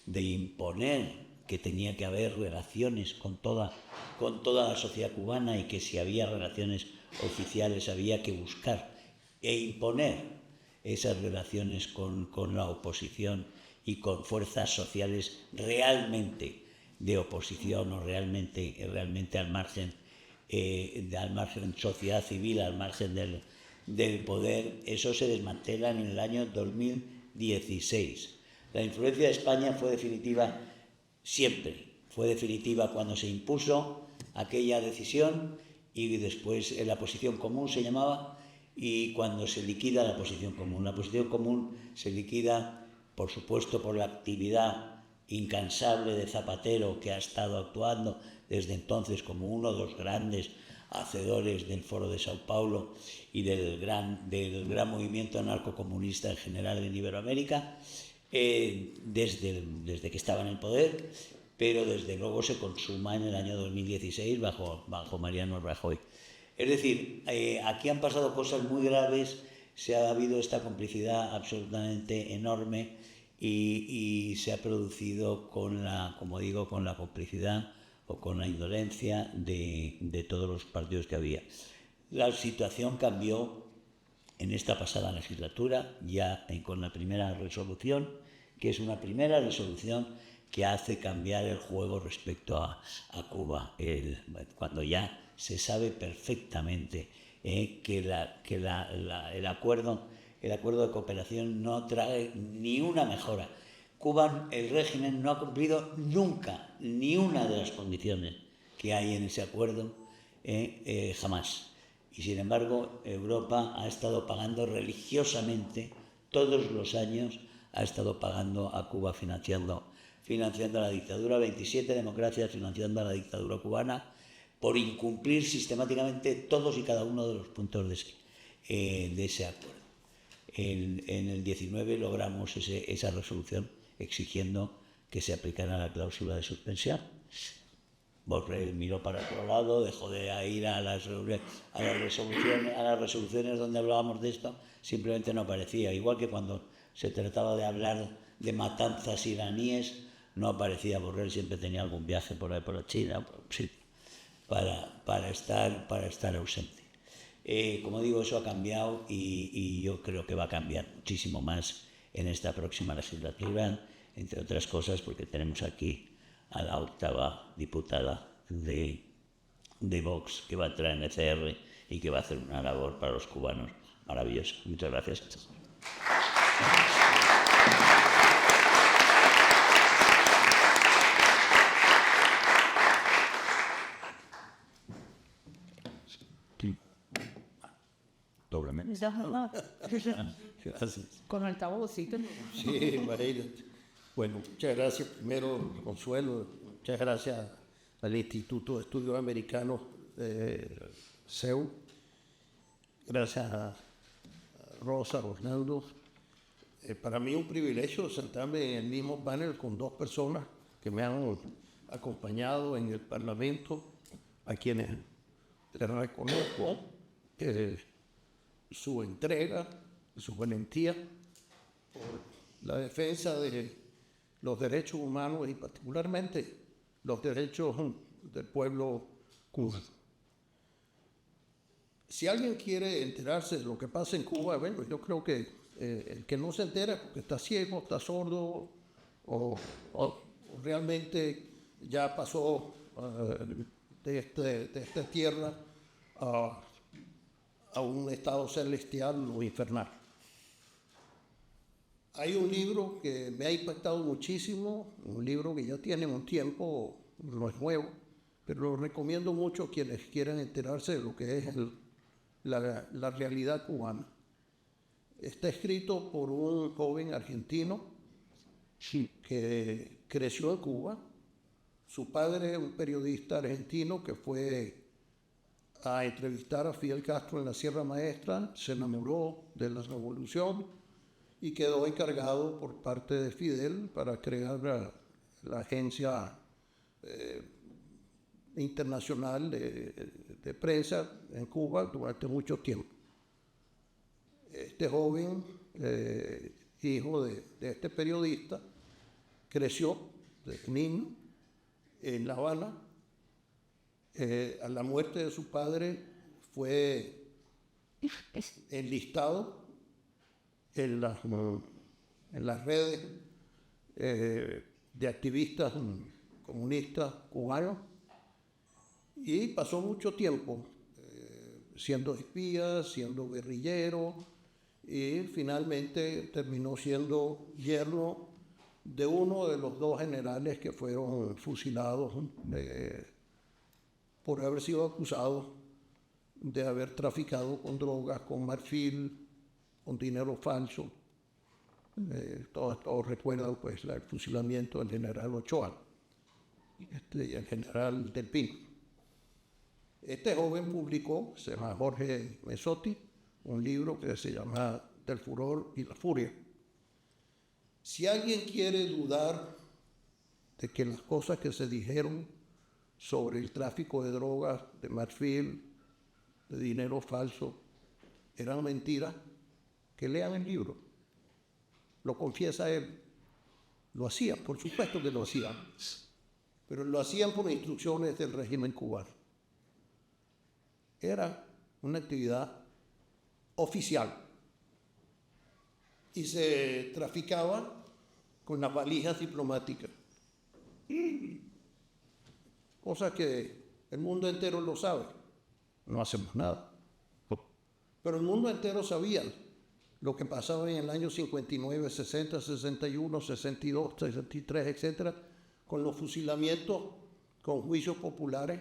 de imponer que tenía que haber relaciones con toda la sociedad cubana, y que si había relaciones oficiales había que buscar e imponer esas relaciones con la oposición y con fuerzas sociales realmente de oposición, o realmente al margen sociedad civil, al margen del poder. Eso se desmantela en el año 2016. La influencia de España fue definitiva siempre. Fue definitiva cuando se impuso aquella decisión, y después la posición común se llamaba, y cuando se liquida la posición común. La posición común se liquida, por supuesto, por la actividad incansable de Zapatero, que ha estado actuando desde entonces como uno de los grandes hacedores del Foro de Sao Paulo y del gran movimiento anarcocomunista en general en Iberoamérica, desde que estaba en el poder, pero desde luego se consuma en el año 2016 bajo Mariano Rajoy. Es decir, aquí han pasado cosas muy graves, ha habido esta complicidad absolutamente enorme, y se ha producido con la complicidad o con la indolencia de todos los partidos que había. La situación cambió en esta pasada legislatura, ya con la primera resolución, que es una primera resolución que hace cambiar el juego respecto a Cuba, cuando ya se sabe perfectamente que el acuerdo de cooperación no trae ni una mejora. Cuba, el régimen, no ha cumplido nunca ni una de las condiciones que hay en ese acuerdo, jamás. Y sin embargo, Europa ha estado pagando religiosamente, todos los años, ha estado pagando a Cuba, financiando la dictadura, 27 democracias financiando a la dictadura cubana, por incumplir sistemáticamente todos y cada uno de los puntos de ese acuerdo. En el 19 logramos esa resolución exigiendo que se aplicara la cláusula de suspensión. Borrell miró para otro lado, dejó de ir a las resoluciones donde hablábamos de esto, simplemente no aparecía. Igual que cuando se trataba de hablar de matanzas iraníes, no aparecía Borrell, siempre tenía algún viaje por ahí, por la China, para estar ausente. Como digo, eso ha cambiado, y yo creo que va a cambiar muchísimo más en esta próxima legislatura, entre otras cosas porque tenemos aquí a la 8ª diputada de Vox, que va a entrar en ECR y que va a hacer una labor para los cubanos maravillosa. Muchas gracias. Doblemente. Gracias. Con altavocito. Sí, María. Bueno, muchas gracias primero, Consuelo. Muchas gracias al Instituto de Estudios Americanos CEU. Gracias a Rosa, Rosnaldo. Para mí es un privilegio sentarme en el mismo panel con dos personas que me han acompañado en el Parlamento, a quienes les reconozco su entrega, su valentía la defensa de los derechos humanos y particularmente los derechos del pueblo cubano. Si alguien quiere enterarse de lo que pasa en Cuba, bueno, yo creo que el que no se entera porque está ciego, está sordo o realmente ya pasó de esta tierra a un estado celestial o infernal. Hay un libro que me ha impactado muchísimo, un libro que ya tiene un tiempo, no es nuevo, pero lo recomiendo mucho a quienes quieran enterarse de lo que es la realidad cubana. Está escrito por un joven argentino que creció en Cuba. Su padre es un periodista argentino que fue a entrevistar a Fidel Castro en la Sierra Maestra, se enamoró de la revolución y quedó encargado por parte de Fidel para crear la agencia internacional de prensa en Cuba durante mucho tiempo. Este joven, hijo de este periodista, creció desde niño en La Habana. A la muerte de su padre fue enlistado en las redes de activistas comunistas cubanos y pasó mucho tiempo siendo espía, siendo guerrillero y finalmente terminó siendo yerno de uno de los dos generales que fueron fusilados por haber sido acusados de haber traficado con drogas, con marfil, con dinero falso. Todos recuerdan pues el fusilamiento del general Ochoa y el general Del Pino. Este joven publicó, se llama Jorge Mesotti, un libro que se llama Del furor y la furia. Si alguien quiere dudar de que las cosas que se dijeron sobre el tráfico de drogas, de marfil, de dinero falso, eran mentiras, que lean el libro. Lo confiesa él. Lo hacían, por supuesto que lo hacían, pero lo hacían por instrucciones del régimen cubano. Era una actividad oficial y se traficaba con las valijas diplomáticas. Cosa que el mundo entero lo sabe. No hacemos nada. Pero el mundo entero sabía lo que pasaba en el año 59, 60, 61, 62, 63, etc., con los fusilamientos con juicios populares,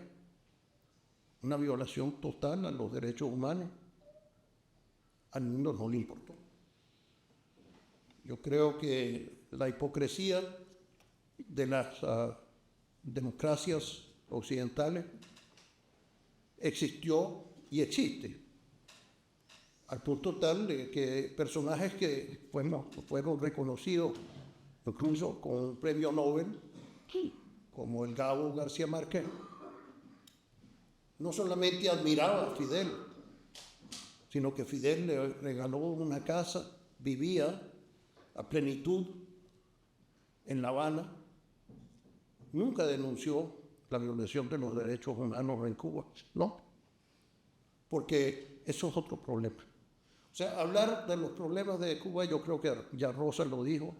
una violación total a los derechos humanos. Al mundo no le importó. Yo creo que la hipocresía de las democracias occidentales existió y existe, al punto tal de que personajes que fueron reconocidos incluso con un premio Nobel, como el Gabo García Márquez, no solamente admiraba a Fidel, sino que Fidel le regaló una casa, vivía a plenitud en La Habana, nunca denunció la violación de los derechos humanos en Cuba, no, porque eso es otro problema. O sea, hablar de los problemas de Cuba, yo creo que ya Rosa lo dijo,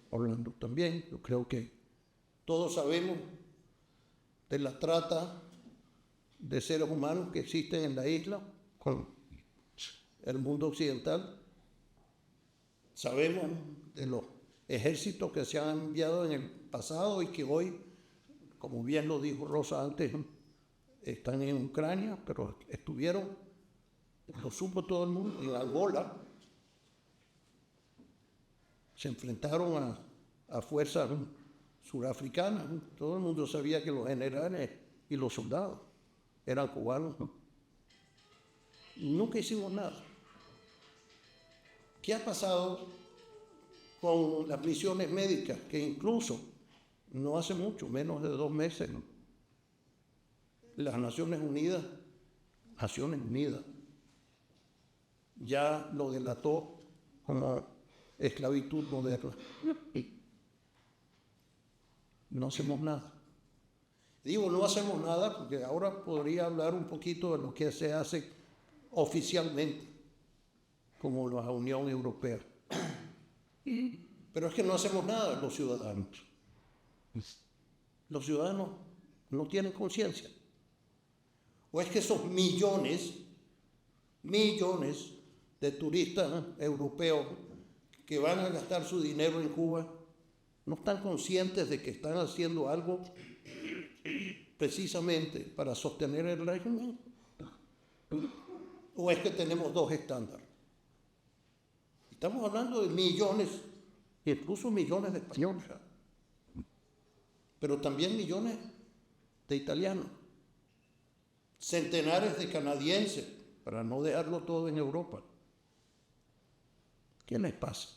Orlando también, yo creo que todos sabemos de la trata de seres humanos que existen en la isla con el mundo occidental. Sabemos de los ejércitos que se han enviado en el pasado y que hoy, como bien lo dijo Rosa antes, están en Ucrania, pero estuvieron, lo supo todo el mundo, en Angola. Se enfrentaron a fuerzas surafricanas. Todo el mundo sabía que los generales y los soldados eran cubanos. Nunca hicimos nada. ¿Qué ha pasado con las misiones médicas? Que incluso no hace mucho, menos de 2 meses, ¿no?, las Naciones Unidas ya lo delató como esclavitud moderna. No hacemos nada. Digo, no hacemos nada porque ahora podría hablar un poquito de lo que se hace oficialmente, como la Unión Europea. Pero es que no hacemos nada los ciudadanos. Los ciudadanos no tienen conciencia. ¿O es que esos millones de turistas europeos que van a gastar su dinero en Cuba no están conscientes de que están haciendo algo precisamente para sostener el régimen? ¿O es que tenemos dos estándares? Estamos hablando de millones, incluso millones de españoles, pero también millones de italianos, centenares de canadienses, para no dejarlo todo en Europa. ¿Qué les pasa?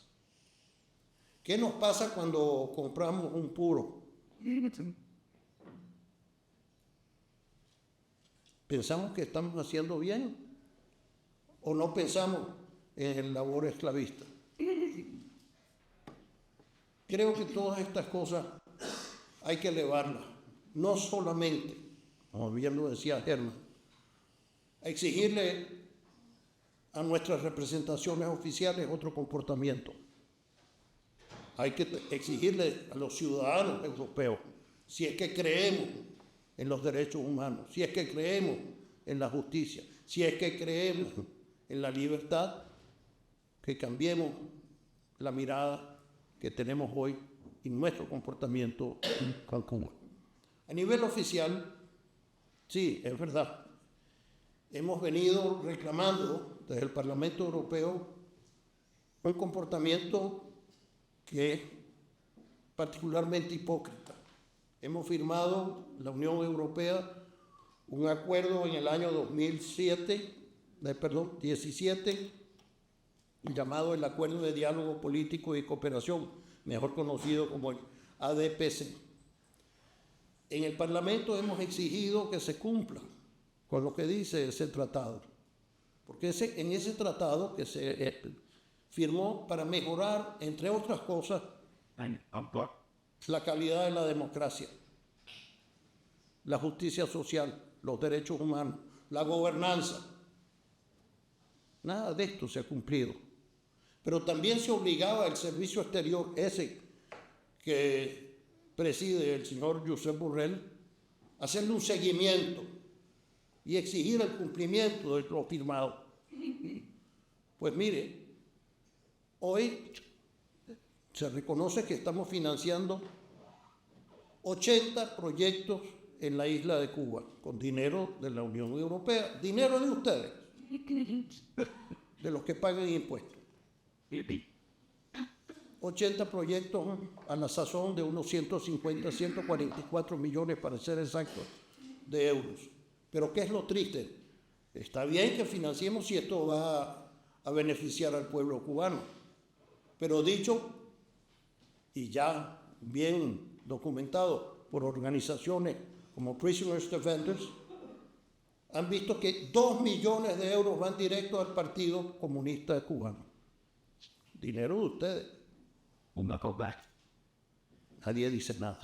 ¿Qué nos pasa cuando compramos un puro? ¿Pensamos que estamos haciendo bien? ¿O no pensamos en el labor esclavista? Creo que todas estas cosas hay que elevarlas, no solamente, como bien lo decía Germán, a exigirle a nuestras representaciones oficiales otro comportamiento. Hay que exigirle a los ciudadanos europeos, si es que creemos en los derechos humanos, si es que creemos en la justicia, si es que creemos en la libertad, que cambiemos la mirada que tenemos hoy en nuestro comportamiento con Cuba. A nivel oficial, sí, es verdad, hemos venido reclamando desde el Parlamento Europeo un comportamiento que es particularmente hipócrita. Hemos firmado, la Unión Europea, un acuerdo en el año 17, llamado el Acuerdo de Diálogo Político y Cooperación, mejor conocido como el ADPC. En el Parlamento hemos exigido que se cumpla con lo que dice ese tratado, porque en ese tratado que se firmó para mejorar, entre otras cosas, la calidad de la democracia, la justicia social, los derechos humanos, la gobernanza. Nada de esto se ha cumplido. Pero también se obligaba el servicio exterior, ese que preside el señor Josep Borrell, a hacerle un seguimiento y exigir el cumplimiento de lo firmado. Pues mire, hoy se reconoce que estamos financiando 80 proyectos en la isla de Cuba, con dinero de la Unión Europea, dinero de ustedes, de los que pagan impuestos. 80 proyectos a la sazón de unos 144 millones, para ser exactos, de euros. Pero ¿qué es lo triste? Está bien que financiemos si esto va a beneficiar al pueblo cubano, pero dicho y ya bien documentado por organizaciones como Prisoners Defenders, han visto que 2 millones de euros van directo al Partido Comunista Cubano. Dinero de ustedes. Nadie dice nada.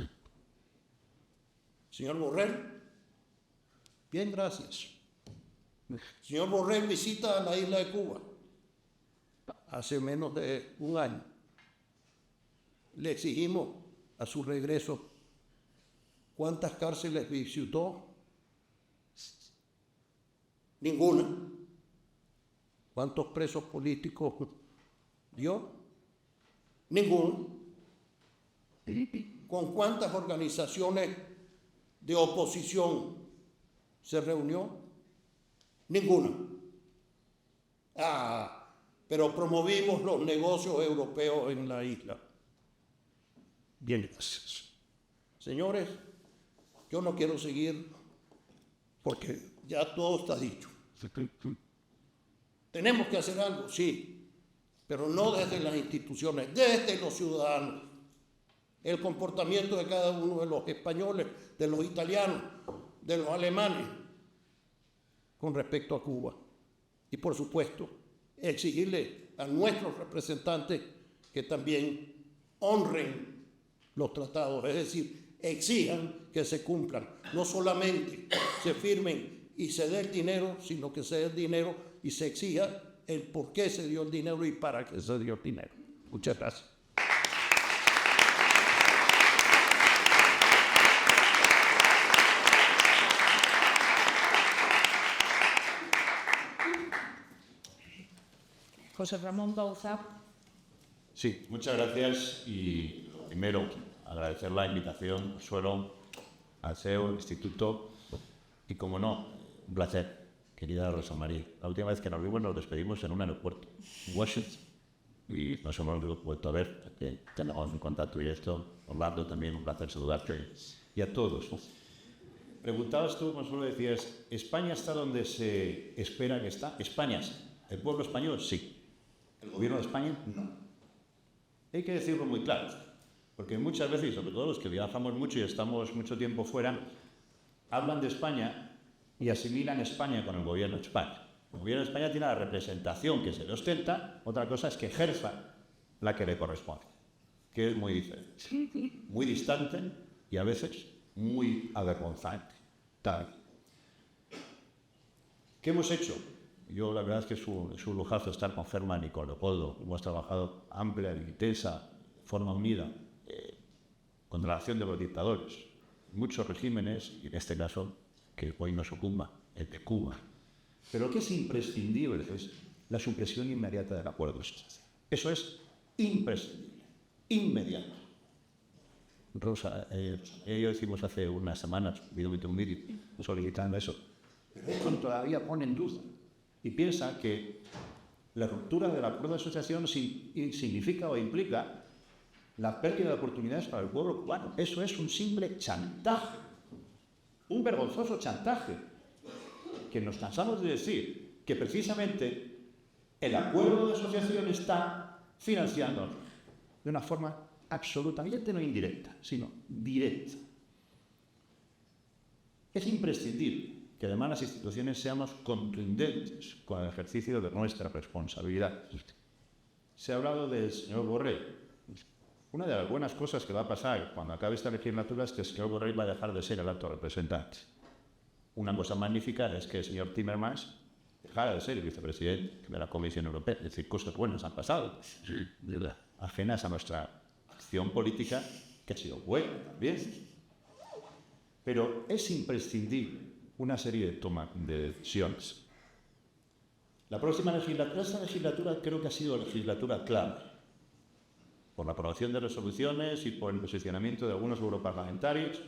Señor Borrell, bien, gracias. Señor Borrell visita la isla de Cuba hace menos de un año. Le exigimos a su regreso cuántas cárceles visitó. Ninguna. ¿Cuántos presos políticos dio? Ninguno. ¿Con cuántas organizaciones de oposición se reunió? Ninguna. Pero promovimos los negocios europeos en la isla. Bien, gracias. Señores, yo no quiero seguir porque ya todo está dicho. Tenemos que hacer algo, sí, pero no desde las instituciones, desde los ciudadanos. El comportamiento de cada uno de los españoles, de los italianos, de los alemanes, con respecto a Cuba. Y por supuesto, exigirle a nuestros representantes que también honren los tratados, es decir, exijan que se cumplan, no solamente se firmen y se dé el dinero, sino que se dé el dinero y se exija el por qué se dio el dinero y para qué se dio el dinero. Muchas gracias. José Ramón Bauza. Sí, muchas gracias y primero agradecer la invitación, Consuelo, al CEO, al Instituto y, como no, un placer, querida Rosa María. La última vez que nos vimos nos despedimos en un aeropuerto, en Washington, y nos hemos vuelto a ver, tenemos en contacto y esto. Orlando, también un placer saludarte y a todos. Preguntabas tú, Consuelo, decías, ¿España está donde se espera que está? España, ¿el pueblo español? Sí. ¿El gobierno de España? No. Hay que decirlo muy claro, porque muchas veces, sobre todo los que viajamos mucho y estamos mucho tiempo fuera, hablan de España y asimilan España con el gobierno de España. El gobierno de España tiene la representación que se le ostenta, otra cosa es que ejerza la que le corresponde, que es muy diferente, muy distante y a veces muy avergonzante. ¿Qué hemos hecho? Yo la verdad es que es un lujazo estar con Ferman y con Leopoldo. Hemos trabajado amplia, intensa, forma unida, con la acción de los dictadores. Muchos regímenes, y en este caso, que hoy nos ocupa, el de Cuba. Pero lo que es imprescindible es la supresión inmediata del acuerdo de asociación. Eso es imprescindible, inmediato. Rosa, yo hicimos hace unas semanas un vídeo solicitando eso. Pero eso todavía pone en duda. Y piensa que la ruptura del acuerdo de asociación significa o implica la pérdida de oportunidades para el pueblo cubano. Eso es un simple chantaje, un vergonzoso chantaje, que nos cansamos de decir que precisamente el acuerdo de asociación está financiando de una forma absolutamente no indirecta, sino directa. Es imprescindible que además las instituciones seamos contundentes con el ejercicio de nuestra responsabilidad. Se ha hablado del señor Borrell. Una de las buenas cosas que va a pasar cuando acabe esta legislatura es que el señor Borrell va a dejar de ser el alto representante. Una cosa magnífica es que el señor Timmermans dejara de ser el vicepresidente de la Comisión Europea. Es decir, cosas buenas han pasado, ajenas a nuestra acción política, que ha sido buena también. Pero es imprescindible una serie de toma de decisiones. La próxima legislatura, esta legislatura creo que ha sido legislatura clave, por la aprobación de resoluciones y por el posicionamiento de algunos europarlamentarios,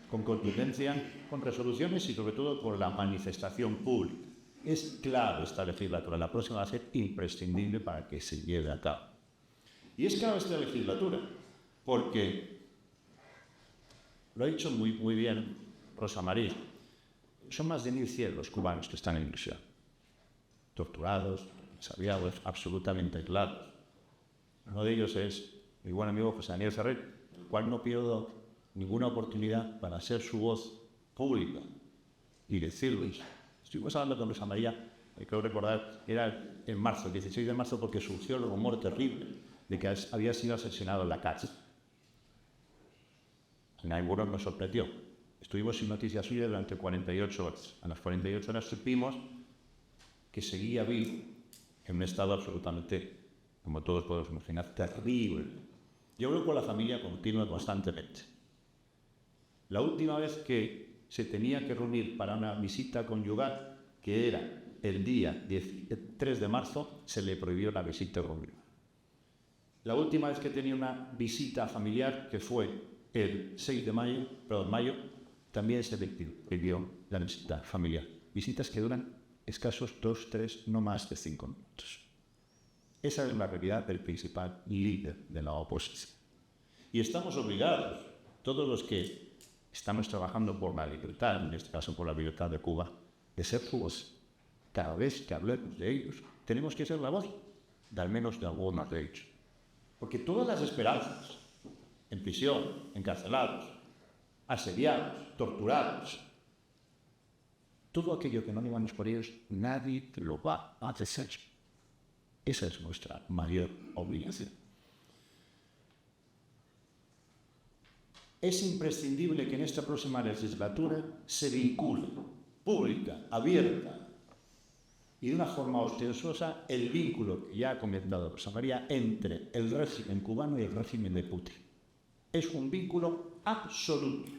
con contundencia, con resoluciones y sobre todo por la manifestación pública. Es clave esta legislatura, la próxima va a ser imprescindible para que se lleve a cabo. Y es clave esta legislatura, porque lo ha dicho muy bien Rosa María. Son más de 1.100 los cubanos que están en prisión, torturados, exaviados, absolutamente aislados. Uno de ellos es mi buen amigo José Daniel Ferrer, el cual no pierdo ninguna oportunidad para ser su voz pública y decirles. Estuvimos hablando con Rosa María, creo recordar, era en marzo, el 16 de marzo, porque surgió el rumor terrible de que había sido asesinado en la cárcel. En algunos nos sorprendió. Estuvimos sin noticias suyas durante 48 horas. A las 48 horas supimos que seguía vivo en un estado absolutamente, como todos podemos imaginar, terrible. Yo hablo con la familia continua constantemente. La última vez que se tenía que reunir para una visita conyugal, que era el día 3 de marzo, se le prohibió la visita conyugal. La última vez que tenía una visita familiar, que fue el 6 de mayo, también se le pidió la visita familiar. Visitas que duran escasos 2, 3, no más de 5 minutos. Esa es la realidad del principal líder de la oposición. Y estamos obligados, todos los que estamos trabajando por la libertad, en este caso por la libertad de Cuba, de ser su voz. Cada vez que hablemos de ellos, tenemos que ser la voz de al menos de algunos de ellos. Porque todas las esperanzas, en prisión, encarcelados, asediados, torturados, todo aquello que no llevamos por ellos, nadie lo va a hacer. Esa es nuestra mayor obligación. es imprescindible que en esta próxima legislatura se vincule, pública, abierta y de una forma ostentosa el vínculo que ya ha comentado Rosa María entre el régimen cubano y el régimen de Putin. Es un vínculo absoluto.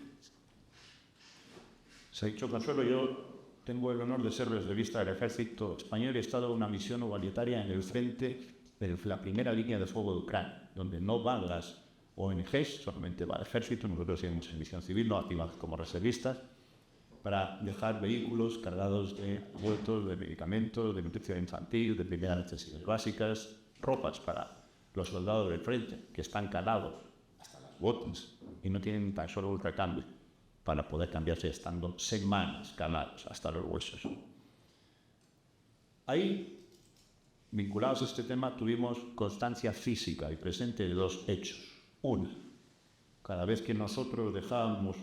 Se ha dicho, Consuelo, yo tengo el honor de ser reservista del ejército español y he estado en una misión humanitaria en el frente de la primera línea de fuego de Ucrania, donde no van las ONGs, solamente va el ejército, nosotros tenemos en misión civil, no activamos como reservistas, para dejar vehículos cargados de vueltos, de medicamentos, de nutrición infantil, de primeras necesidades básicas, ropas para los soldados del frente, que están calados hasta las botas y no tienen tan solo ultracambio para poder cambiarse estando semanas calados hasta los huesos. Ahí, vinculados a este tema, tuvimos constancia física y presente de dos hechos. Una, cada vez que nosotros dejábamos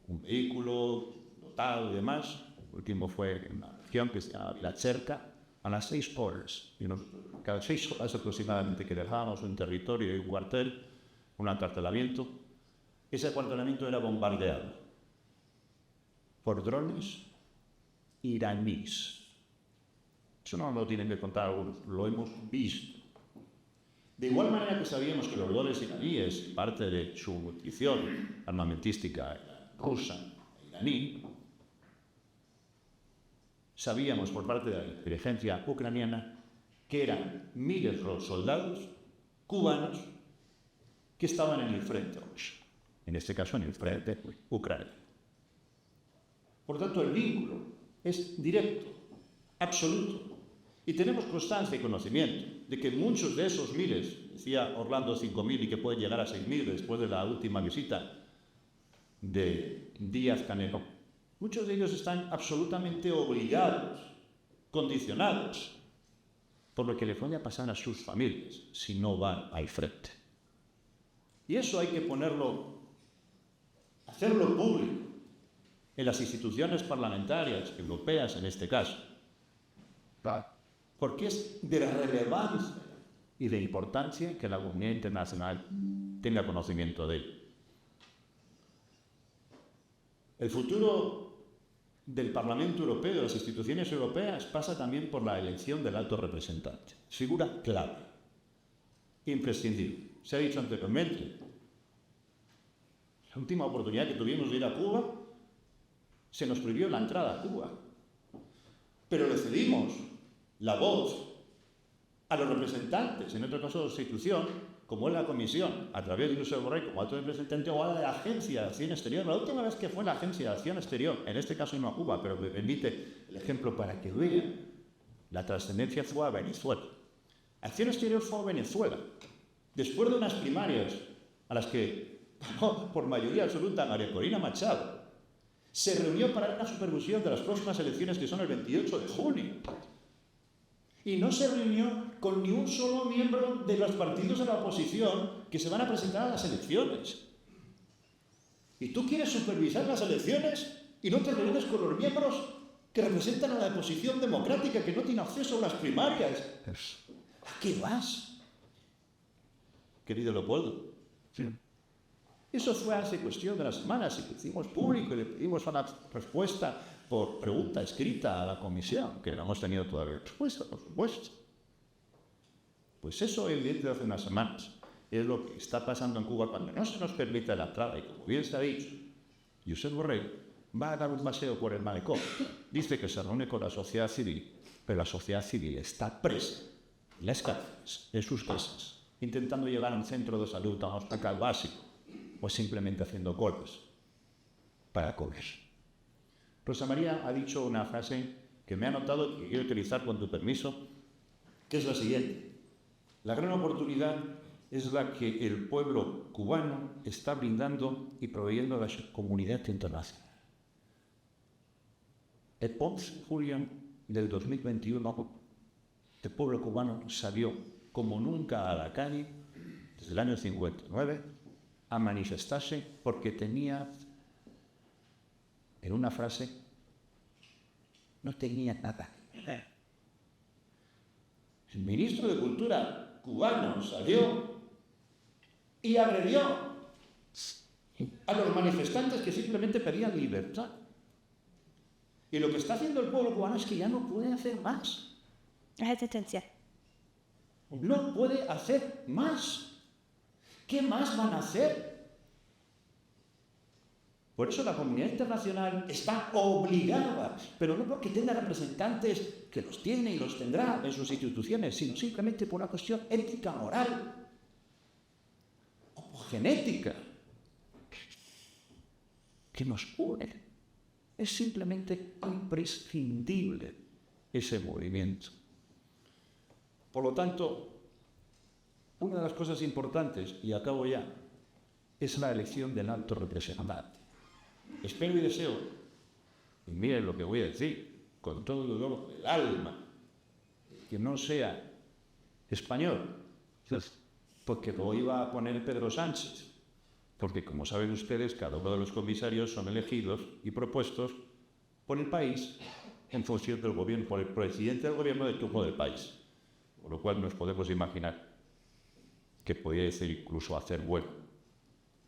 un vehículo dotado y demás, el último fue en una región que se llama Vilacherka, a las 6 horas, cada 6 horas aproximadamente que dejábamos un territorio y un cuartel, un acuartelamiento, ese acuartelamiento era bombardeado por drones iraníes. Eso no lo tienen que contar algunos, lo hemos visto. De igual manera que sabíamos que los drones iraníes, parte de su nutrición armamentística rusa e iraní, sabíamos por parte de la inteligencia ucraniana que eran miles de soldados cubanos que estaban en el frente ruso, en este caso en el frente ucraniano. Por tanto, el vínculo es directo, absoluto. Y tenemos constancia y conocimiento de que muchos de esos miles, decía Orlando 5.000 y que pueden llegar a 6.000 después de la última visita de Díaz-Canel, muchos de ellos están absolutamente obligados, condicionados, por lo que le puede pasar a sus familias si no van al frente. Y eso hay que hacerlo público en las instituciones parlamentarias, europeas en este caso, porque es de relevancia y de importancia que la comunidad internacional tenga conocimiento de ello. El futuro del Parlamento Europeo, de las instituciones europeas, pasa también por la elección del alto representante. Figura clave, imprescindible. Se ha dicho anteriormente, la última oportunidad que tuvimos de ir a Cuba, se nos prohibió la entrada a Cuba. Pero le cedimos la voz a los representantes, en otro caso de la institución, como es la Comisión, a través de Josep Borrell como alto representante, o a la Agencia de Acción Exterior. La última vez que fue la Agencia de Acción Exterior, en este caso no a Cuba, pero me permite el ejemplo para que vean, la trascendencia fue a Venezuela. Acción Exterior fue a Venezuela, después de unas primarias a las que, por mayoría absoluta, María Corina Machado se reunió para dar una supervisión de las próximas elecciones, que son el 28 de junio. Y no se reunió con ni un solo miembro de los partidos de la oposición que se van a presentar a las elecciones. Y tú quieres supervisar las elecciones y no te reúnes con los miembros que representan a la oposición democrática, que no tiene acceso a las primarias. ¿A qué vas, querido Leopoldo? Sí. Eso fue hace cuestión de unas semanas y lo hicimos público y le pedimos una respuesta por pregunta escrita a la comisión, que no hemos tenido todavía respuesta, por supuesto. Pues eso, evidentemente, hace unas semanas es lo que está pasando en Cuba cuando no se nos permite la entrada. Y como bien se ha dicho, Josep Borrell va a dar un paseo por el malecón. Dice que se reúne con la sociedad civil, pero la sociedad civil está presa en las cárceles, en sus casas, intentando llegar a un centro de salud, a un hospital básico, o simplemente haciendo colas para comer. Rosa María ha dicho una frase que me ha notado y que quiero utilizar con tu permiso, que es la siguiente. La gran oportunidad es la que el pueblo cubano está brindando y proveyendo a la comunidad internacional. El 11 de julio del 2021, el pueblo cubano salió como nunca a la calle, desde el año 59, a manifestarse porque tenía, en una frase, no tenía nada. El ministro de Cultura cubano salió y agredió a los manifestantes que simplemente pedían libertad. Y lo que está haciendo el pueblo cubano es que ya no puede hacer más. Es existencial. No puede hacer más. ¿Qué más van a hacer? Por eso la comunidad internacional está obligada, pero no porque tenga representantes que los tiene y los tendrá en sus instituciones, sino simplemente por una cuestión ética, moral o genética que nos une. Es simplemente imprescindible ese movimiento. Por lo tanto, una de las cosas importantes, y acabo ya, es la elección del alto representante. Espero y deseo, y miren lo que voy a decir, con todo el dolor del alma, que no sea español, porque lo iba a poner Pedro Sánchez. Porque, como saben ustedes, cada uno de los comisarios son elegidos y propuestos por el país en función del gobierno, por el presidente del gobierno del turno del país. Por lo cual nos podemos imaginar que podría ser incluso hacer bueno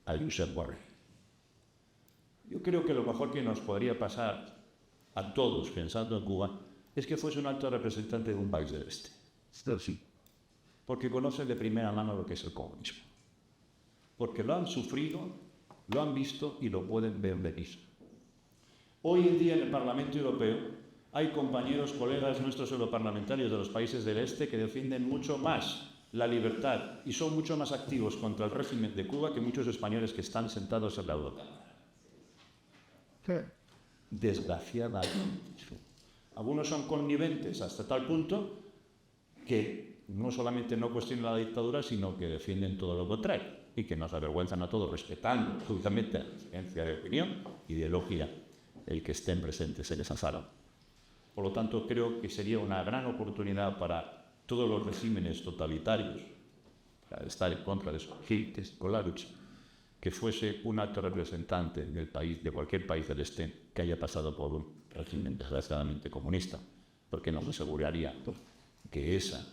a Josep Borrell. Yo creo que lo mejor que nos podría pasar a todos, pensando en Cuba, es que fuese un alto representante de un país del este. Porque conocen de primera mano lo que es el comunismo. Porque lo han sufrido, lo han visto y lo pueden ver venir. Hoy en día en el Parlamento Europeo hay compañeros, colegas nuestros europarlamentarios de los países del este que defienden mucho más la libertad y son mucho más activos contra el régimen de Cuba que muchos españoles que están sentados en la Eurocámara. Desgraciadamente. Algunos son conniventes hasta tal punto que no solamente no cuestionan la dictadura, sino que defienden todo lo contrario y que nos avergüenzan a todos, respetando absolutamente la diferencia de opinión, ideología, el que estén presentes en esa sala. Por lo tanto, creo que sería una gran oportunidad para todos los regímenes totalitarios, para estar en contra de esos regímenes con la lucha, que fuese un alto representante del país, de cualquier país del este, que haya pasado por un régimen desgraciadamente comunista, porque nos aseguraría que esa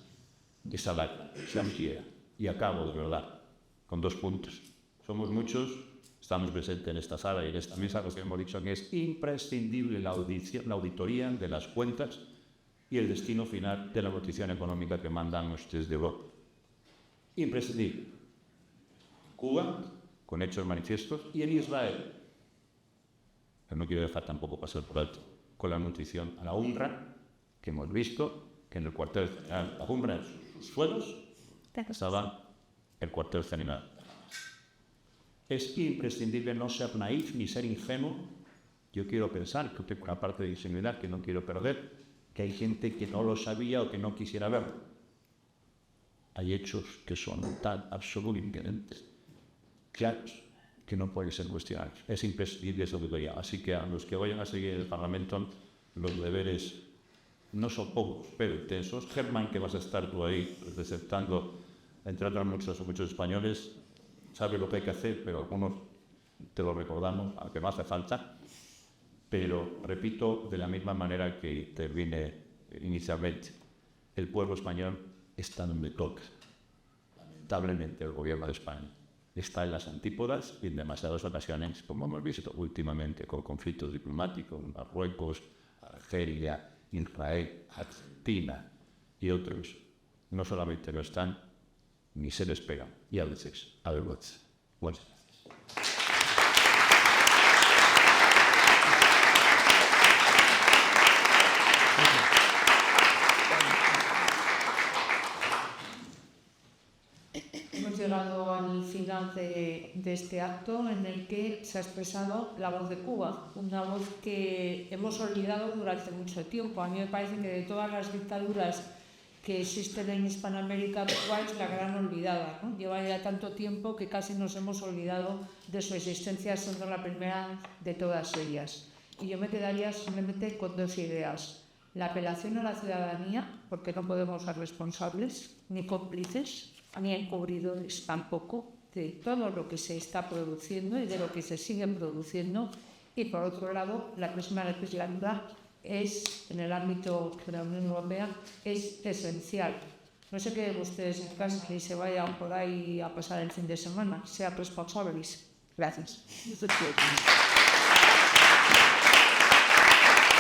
lacra se ampliara. Y acabo, de verdad, con 2 puntos. Somos muchos, estamos presentes en esta sala y en esta mesa, los que hemos dicho que es imprescindible la auditoría de las cuentas y el destino final de la noticia económica que mandan ustedes de Europa. Imprescindible. Cuba, con hechos manifiestos, y en Israel. Pero no quiero dejar tampoco pasar por alto con la nutrición a la UNRWA, que hemos visto que en el cuartel general, la UNRWA, en sus suelos, estaba el cuartel general. Es imprescindible no ser naif ni ser ingenuo. Yo quiero pensar que tengo una parte de ingenuidad que no quiero perder, que hay gente que no lo sabía o que no quisiera verlo. Hay hechos que son tan absolutamente claros que no pueden ser cuestionados. Es imprescindible esa auditoría. Así que a los que vayan a seguir el Parlamento, los deberes no son pocos, pero intensos. Germán, que vas a estar tú ahí representando, entre otras muchos españoles, sabe lo que hay que hacer, pero algunos te lo recordamos, aunque no hace falta. Pero, repito, de la misma manera que intervine inicialmente, el pueblo español está donde toca. Lamentablemente, el gobierno de España está en las antípodas y en demasiadas ocasiones, como hemos visto últimamente con conflictos diplomáticos, Marruecos, Argelia, Israel, Argentina y otros, no solamente no están, ni se les pega, y a veces, Buenas gracias. Hemos llegado al final de este acto en el que se ha expresado la voz de Cuba, una voz que hemos olvidado durante mucho tiempo. A mí me parece que de todas las dictaduras que existen en Hispanoamérica, Cuba es la gran olvidada, ¿no? Lleva ya tanto tiempo que casi nos hemos olvidado de su existencia, siendo la primera de todas ellas. Y yo me quedaría simplemente con 2 ideas. La apelación a la ciudadanía, porque no podemos ser responsables ni cómplices, ni encubridores tampoco, de todo lo que se está produciendo y de lo que se sigue produciendo. Y por otro lado, la próxima legislatura es, en el ámbito de la Unión Europea, es esencial. No se queden ustedes en casa y se vayan por ahí a pasar el fin de semana, sean responsables. Gracias.